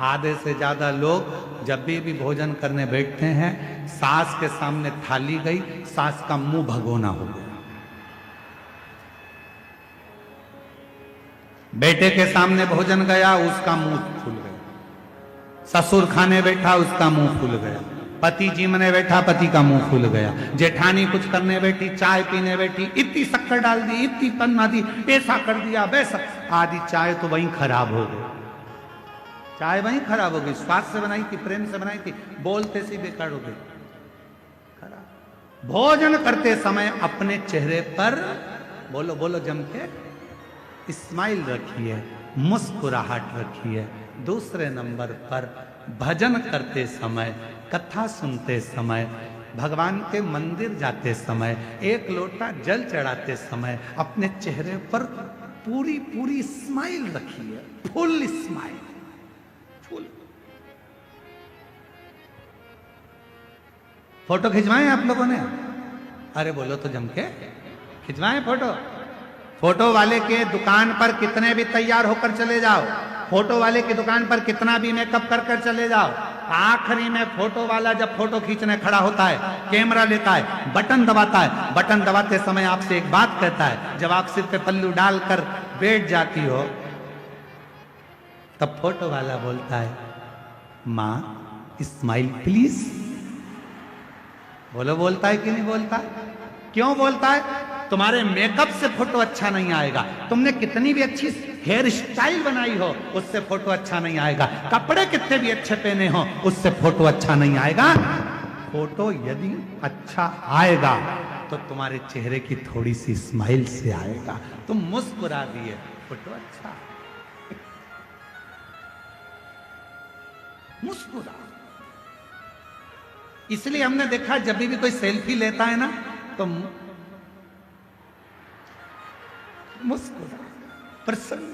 S1: आधे से ज्यादा लोग जब भी भोजन करने बैठते हैं, सास के सामने थाली गई, सास का मुंह भगोना हो गया। बेटे के सामने भोजन गया, उसका मुंह फूल गया। ससुर खाने बैठा, उसका मुंह फूल गया। पति जी मने बैठा, पति का मुंह फूल गया। जेठानी कुछ करने बैठी, चाय पीने बैठी, इतनी शक्कर डाल दी, इतनी पन्ना दी, ऐसा कर दिया, वैसा। आधी चाय तो वहीं खराब हो गई, चाय वहीं खराब हो गई। स्वाद से बनाई थी, प्रेम से बनाई थी, बोलते से बेकार हो गई, खराब। भोजन करते समय अपने चेहरे पर बोलो बोलो जम के स्माइल रखिए, मुस्कुराहट रखिए। दूसरे नंबर पर भजन करते समय, कथा सुनते समय, भगवान के मंदिर जाते समय, एक लोटा जल चढ़ाते समय अपने चेहरे पर पूरी पूरी स्माइल रखिए, फुल स्माइल, फुल। फोटो खिंचवाएं आप लोगों ने? अरे बोलो तो जम के खिंचवाएं फोटो। फोटो वाले के दुकान पर कितने भी तैयार होकर चले जाओ, फोटो वाले की दुकान पर कितना भी मेकअप कर कर चले जाओ, आखिरी में फोटो वाला जब फोटो खींचने खड़ा होता है, कैमरा लेता है, बटन दबाता है, बटन दबाते समय आपसे एक बात कहता है। जब आप सिर पे पल्लू डालकर बैठ जाती हो, तब फोटो वाला बोलता है, मां स्माइल प्लीज। बोलो बोलता है कि नहीं बोलता? क्यों बोलता है? तुम्हारे मेकअप से फोटो अच्छा नहीं आएगा, तुमने कितनी भी अच्छी हेयर स्टाइल बनाई हो उससे फोटो अच्छा नहीं आएगा, कपड़े कितने भी अच्छे पहने हो उससे फोटो अच्छा नहीं आएगा। फोटो यदि अच्छा आएगा तो तुम्हारे चेहरे की थोड़ी सी स्माइल से आएगा। तुम मुस्कुरा दिए, फोटो अच्छा, मुस्कुरा। इसलिए हमने देखा जब भी कोई सेल्फी लेता है ना तो मुस्कुरा, प्रसन्न।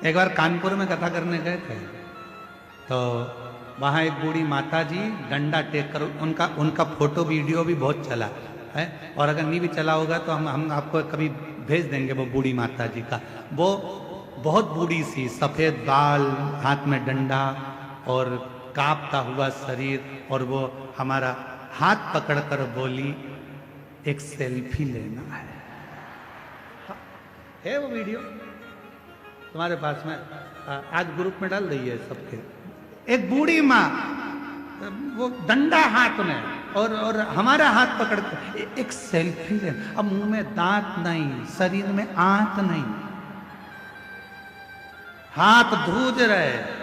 S1: एक बार कानपुर में कथा करने गए थे तो वहां एक बूढ़ी माता जी डंडा टेक कर, उनका फोटो वीडियो भी बहुत चला है, और अगर नहीं भी चला होगा तो हम आपको कभी भेज देंगे वो बूढ़ी माता जी का। वो बहुत बूढ़ी सी, सफेद बाल, हाथ में डंडा और कांपता हुआ शरीर, और वो हमारा हाथ पकड़कर बोली, एक सेल्फी लेना है वो वीडियो तुम्हारे पास में, आज ग्रुप में डाल रही है सबके। एक बूढ़ी माँ, वो डंडा हाथ में और हमारा हाथ पकड़ के एक सेल्फी ले। अब मुंह में दांत नहीं, शरीर में आंत नहीं, हाथ धूज रहे।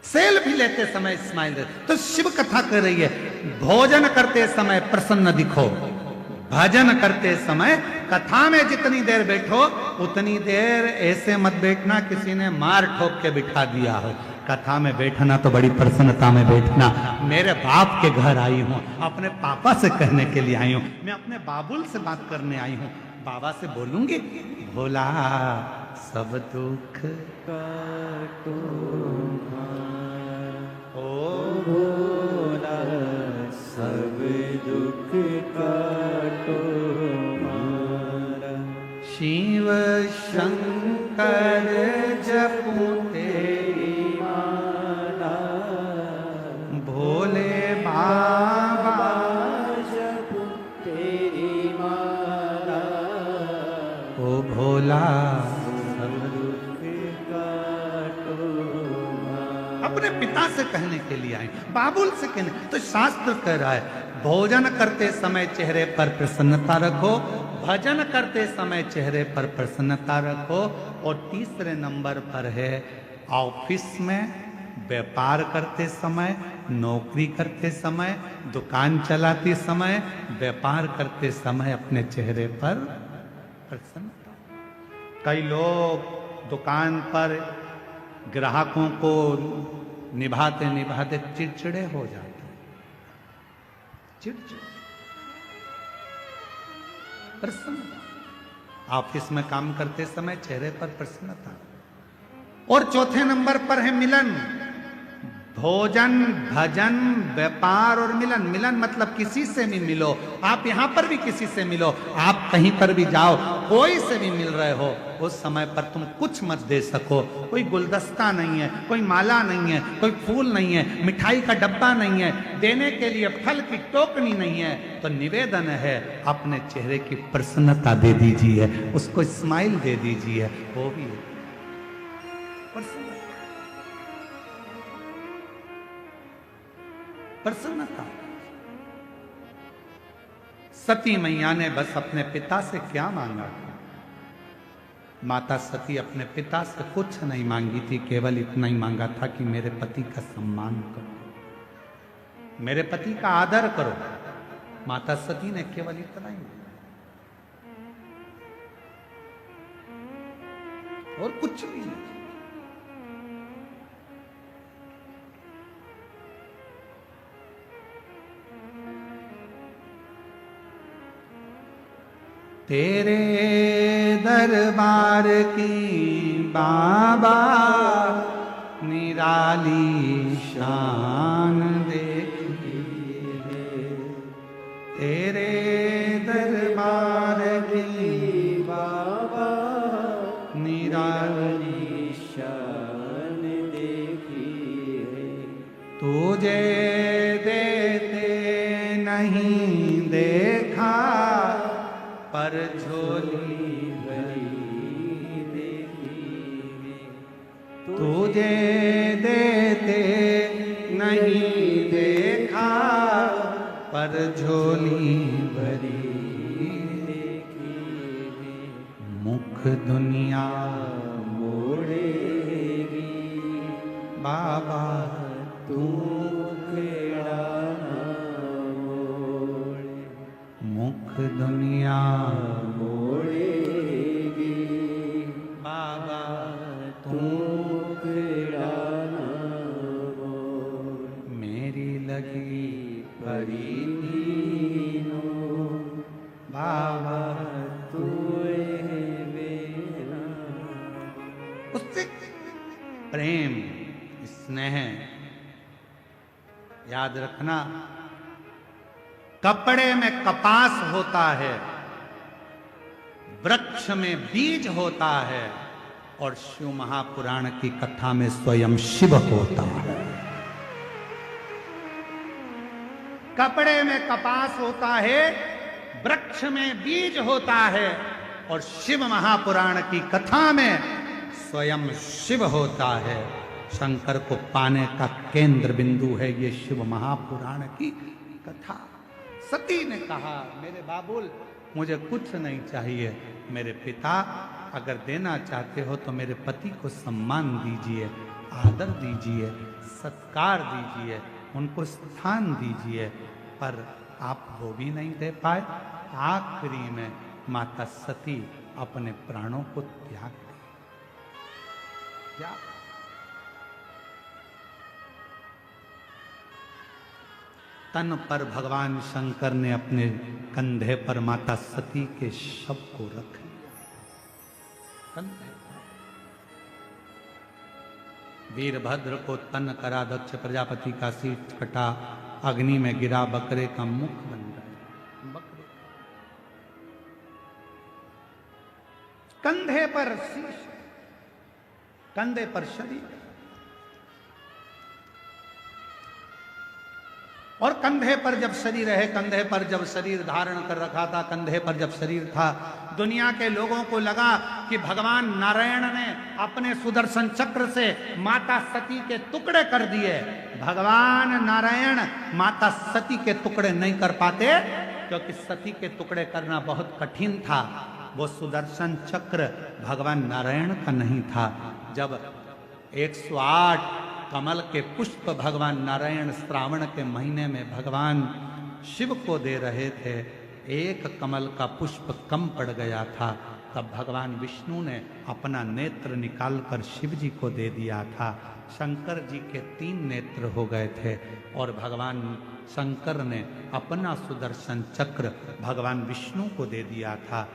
S1: सेल्फी लेते समय स्माइल दे। तो शिव कथा कर रही है, भोजन करते समय प्रसन्न दिखो, भजन करते समय कथा में जितनी देर बैठो उतनी देर ऐसे मत बैठना किसी ने मार ठोक के बिठा दिया हो। कथा में बैठना तो बड़ी प्रसन्नता में बैठना। मेरे बाप के घर आई हूं, अपने पापा से कहने के लिए आई हूं, मैं अपने बाबुल से बात करने आई हूं, बाबा से बोलूंगी, भोला सब दुख
S2: काटो
S1: भोला
S2: सब दुख काटो मारा।
S1: शिव शंकर जपू तेरी
S2: माला
S1: भोले बाबा
S2: जपू तेरी माला।
S1: ओ भोला
S2: सब दुख काटो मारा।
S1: अपने पिता से कहने के लिए आए, बाबुल से कहने। तो शास्त्र कह रहा है भोजन करते समय चेहरे पर प्रसन्नता रखो, भजन करते समय चेहरे पर प्रसन्नता रखो। और तीसरे नंबर पर है ऑफिस में व्यापार करते समय नौकरी करते समय, दुकान चलाते समय, व्यापार करते समय अपने चेहरे पर प्रसन्नता। कई लोग दुकान पर ग्राहकों को निभाते निभाते चिड़चिड़े हो जाते हैं, चिड़चिड़। प्रसन्नता ऑफिस में काम करते समय चेहरे पर प्रसन्नता। और चौथे नंबर पर है मिलन। भोजन, भजन, व्यापार और मिलन। मिलन मतलब किसी से भी मिलो, आप यहां पर भी किसी से मिलो, आप कहीं पर भी जाओ, कोई से भी मिल रहे हो, उस समय पर तुम कुछ मत दे सको, कोई गुलदस्ता नहीं है, कोई माला नहीं है, कोई फूल नहीं है, मिठाई का डब्बा नहीं है, देने के लिए फल की टोकनी नहीं है, तो निवेदन है अपने चेहरे की प्रसन्नता दे दीजिए, उसको स्माइल दे दीजिए, वो भी प्रसन्नता। सती मैया ने बस अपने पिता से क्या मांगा था? माता सती अपने पिता से कुछ नहीं मांगी थी, केवल इतना ही मांगा था कि मेरे पति का सम्मान करो, मेरे पति का आदर करो। माता सती ने केवल इतना ही मांगा और कुछ भी नहीं। तेरे दरबार की बाबा निराली शान देखी है, तेरे दरबार की बाबा निराली
S2: शान देखी है।
S1: तुझे देते नहीं देखा पर झोली भरी देखी, तुझे देते नहीं देखा पर झोली भरी देखी। मुख दुनिया मोड़ेगी बाबा तू खेड़ा मुख दुनिया
S2: मोड़ेगी
S1: बाबा
S2: तू खेड़ा
S1: मेरी लगी
S2: परी तीनों
S1: बाबा
S2: तू मेरा।
S1: उससे प्रेम, स्नेह याद रखना। कपड़े में कपास होता है, वृक्ष में बीज होता है, और शिव महापुराण की कथा में स्वयं शिव होता है। कपड़े में कपास होता है, वृक्ष में बीज होता है, और शिव महापुराण की कथा में स्वयं शिव होता है। शंकर को पाने का केंद्र बिंदु है ये शिव महापुराण की कथा। सती ने कहा, मेरे बाबुल मुझे कुछ नहीं चाहिए, मेरे पिता अगर देना चाहते हो तो मेरे पति को सम्मान दीजिए, आदर दीजिए, सत्कार दीजिए, उनको स्थान दीजिए, पर आप वो भी नहीं दे पाए। आखिरी में माता सती अपने प्राणों को त्याग दी। क्या तन पर भगवान शंकर ने अपने कंधे पर माता सती के शव को रख लिया। कंधे पर वीरभद्र को तन करा, दक्ष प्रजापति का सिर कटा, अग्नि में गिरा, बकरे का मुख बन गया। बकरे कंधे पर शीश, कंधे पर शरीर, और कंधे पर जब शरीर है, कंधे पर जब शरीर धारण कर रखा था, कंधे पर जब शरीर था, दुनिया के लोगों को लगा कि भगवान नारायण ने अपने सुदर्शन चक्र से माता सती के टुकड़े कर दिए। भगवान नारायण माता सती के टुकड़े नहीं कर पाते, क्योंकि सती के टुकड़े करना बहुत कठिन था। वो सुदर्शन चक्र भगवान नारायण का नहीं था। जब 108 कमल के पुष्प भगवान नारायण श्रावण के महीने में भगवान शिव को दे रहे थे, एक कमल का पुष्प कम पड़ गया था, तब भगवान विष्णु ने अपना नेत्र निकालकर शिव जी को दे दिया था। शंकर जी के 3 नेत्र हो गए थे और भगवान शंकर ने अपना सुदर्शन चक्र भगवान विष्णु को दे दिया था।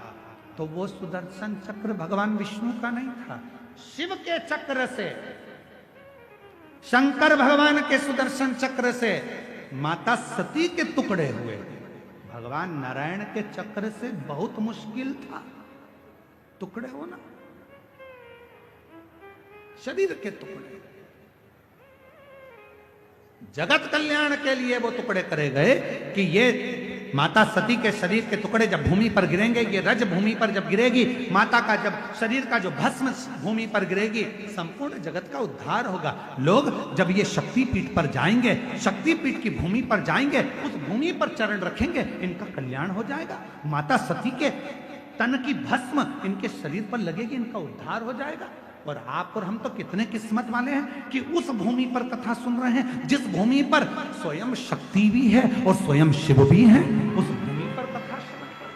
S1: तो वो सुदर्शन चक्र भगवान विष्णु का नहीं था, शिव के चक्र से, शंकर भगवान के सुदर्शन चक्र से माता सती के टुकड़े हुए। भगवान नारायण के चक्र से बहुत मुश्किल था टुकड़े होना, शरीर के टुकड़े। जगत कल्याण के लिए वो टुकड़े करे गए कि ये माता सती के शरीर के टुकड़े जब भूमि पर गिरेंगे, ये रज भूमि पर जब गिरेगी, माता का जब शरीर का जो भस्म भूमि पर गिरेगी, संपूर्ण जगत का उद्धार होगा। लोग जब ये शक्तिपीठ पर जाएंगे, शक्तिपीठ की भूमि पर जाएंगे, उस भूमि पर चरण रखेंगे, इनका कल्याण हो जाएगा। माता सती के तन की भस्म इनके शरीर पर लगेगी, इनका उद्धार हो जाएगा। और आप और हम तो कितने किस्मत वाले हैं कि उस भूमि पर कथा सुन रहे हैं जिस भूमि पर स्वयं शक्ति भी है और स्वयं शिव भी है, उस भूमि पर कथा श्रवण करें।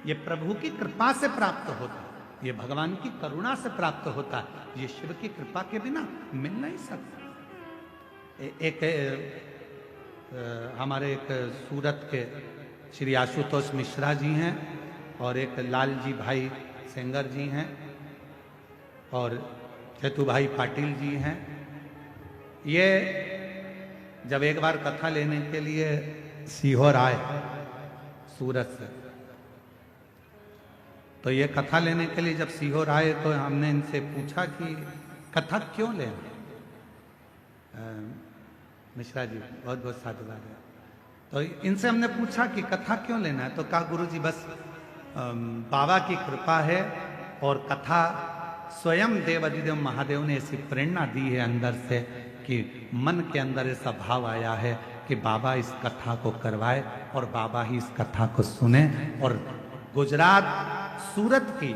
S1: ये प्रभु की कृपा से प्राप्त होता है, ये भगवान की करुणा से प्राप्त होता है, ये शिव की कृपा के बिना मिल नहीं सकता। एक हमारे एक सूरत के श्री आशुतोष मिश्रा जी हैं और एक लालजी भाई सेंगर जी हैं और चेतु भाई पाटिल जी हैं। ये जब एक बार कथा लेने के लिए सीहोर आए सूरत से, तो ये कथा लेने के लिए जब सीहोर आए तो हमने इनसे पूछा कि कथा क्यों लेना। मिश्रा जी बहुत बहुत साधुवाद है। तो इनसे हमने पूछा कि कथा क्यों लेना है, तो कहा गुरुजी बस बाबा की कृपा है और कथा स्वयं देवाधिदेव महादेव ने ऐसी प्रेरणा दी है अंदर से कि मन के अंदर ऐसा भाव आया है कि बाबा इस कथा को करवाए और बाबा ही इस कथा को सुने। और गुजरात सूरत की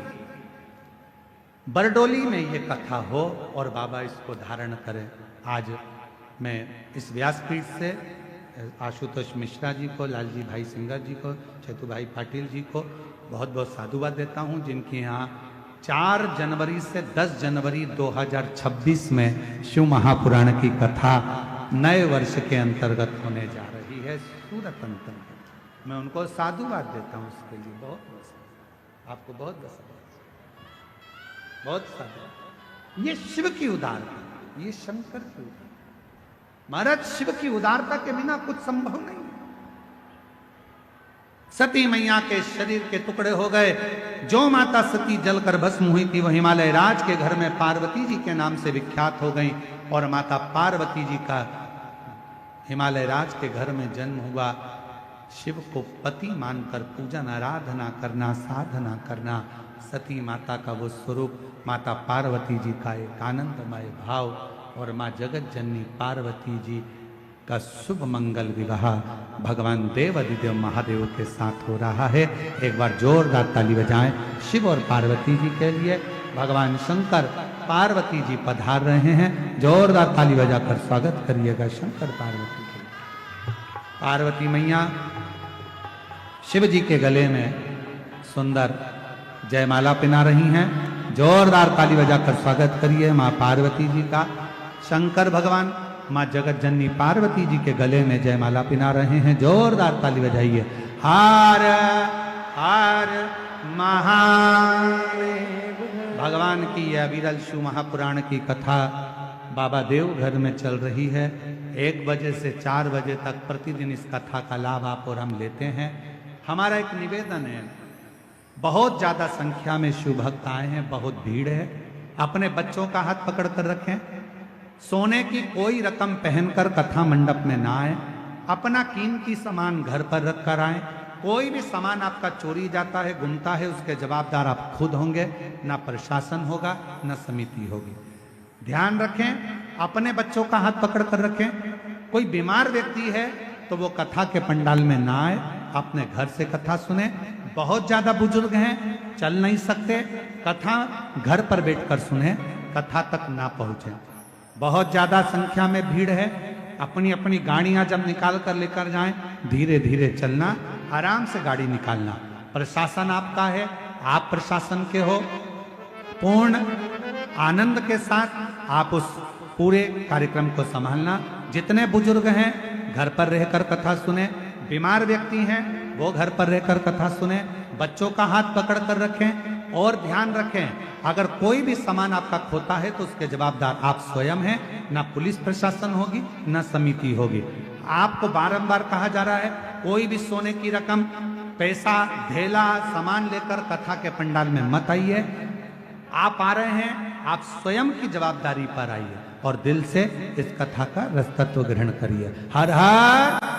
S1: बरडोली में ये कथा हो और बाबा इसको धारण करें। आज मैं इस व्यासपीठ से आशुतोष मिश्रा जी को, लालजी भाई सिंगर जी को, चेतु भाई पाटिल जी को बहुत बहुत साधुवाद देता हूं, जिनके यहाँ 4 जनवरी से 10 जनवरी 2026 में शिव महापुराण की कथा नए वर्ष के अंतर्गत होने जा रही है सूरत अंतर्गत। मैं उनको साधुवाद देता हूं उसके लिए बहुत बहुत, आपको बहुत बहुत साधुवाद। ये शिव की उदारता, ये शंकर की उदारता। महाराज शिव की उदारता के बिना कुछ संभव नहीं। सती मैया के शरीर के टुकड़े हो गए। जो माता सती जलकर भस्म हुई थी वो हिमालय राज के घर में पार्वती जी के नाम से विख्यात हो गई और माता पार्वती जी का हिमालय राज के घर में जन्म हुआ। शिव को पति मानकर पूजन आराधना करना, साधना करना, सती माता का वो स्वरूप, माता पार्वती जी का एक आनंदमय भाव और माँ जगत जननी पार्वती जी का शुभ मंगल विवाह भगवान देवाधिदेव महादेव के साथ हो रहा है। एक बार जोरदार ताली बजाएं शिव और पार्वती जी के लिए। भगवान शंकर पार्वती जी पधार रहे हैं, जोरदार ताली बजाकर स्वागत करिएगा शंकर पार्वती के। पार्वती मैया शिव जी के गले में सुंदर जयमाला पहना रही हैं, जोरदार ताली बजाकर स्वागत करिए माँ पार्वती जी का। शंकर भगवान माँ जगत जननी पार्वती जी के गले में जयमाला पहना रहे हैं, जोरदार ताली बजाइए। हार हार महादेव। भगवान की यह विरल शिव महापुराण की कथा बाबा देवघर में चल रही है। 1 बजे से 4 बजे तक प्रतिदिन इस कथा का लाभ आप और हम लेते हैं। हमारा एक निवेदन है, बहुत ज्यादा संख्या में शिव भक्त आए हैं, बहुत भीड़ है। अपने बच्चों का हाथ पकड़ कर रखें। सोने की कोई रकम पहनकर कथा मंडप में ना आए। अपना कीमती सामान घर पर रख कर आए। कोई भी सामान आपका चोरी जाता है, गुमता है, उसके जवाबदार आप खुद होंगे, ना प्रशासन होगा ना समिति होगी। ध्यान रखें, अपने बच्चों का हाथ पकड़ कर रखें। कोई बीमार व्यक्ति है तो वो कथा के पंडाल में ना आए, अपने घर से कथा सुने। बहुत ज्यादा बुजुर्ग हैं, चल नहीं सकते, कथा घर पर बैठकर सुने। कथा तक ना पहुंचे। बहुत ज्यादा संख्या में भीड़ है, अपनी अपनी गाड़ियां जब निकाल कर लेकर जाएं, धीरे धीरे चलना, आराम से गाड़ी निकालना। प्रशासन आपका है, आप प्रशासन के हो। पूर्ण आनंद के साथ आप उस पूरे कार्यक्रम को संभालना। जितने बुजुर्ग हैं घर पर रहकर कथा सुने, बीमार व्यक्ति हैं वो घर पर रहकर कथा सुने, बच्चों का हाथ पकड़ कर रखें और ध्यान रखें अगर कोई भी सामान आपका खोता है तो उसके जवाबदार आप स्वयं हैं, ना पुलिस प्रशासन होगी ना समिति होगी। आपको बारंबार कहा जा रहा है कोई भी सोने की रकम, पैसा, ढेला, सामान लेकर कथा के पंडाल में मत आइए। आप आ रहे हैं, आप स्वयं की जवाबदारी पर आइए और दिल से इस कथा का रसतत्व ग्रहण करिए। हर हर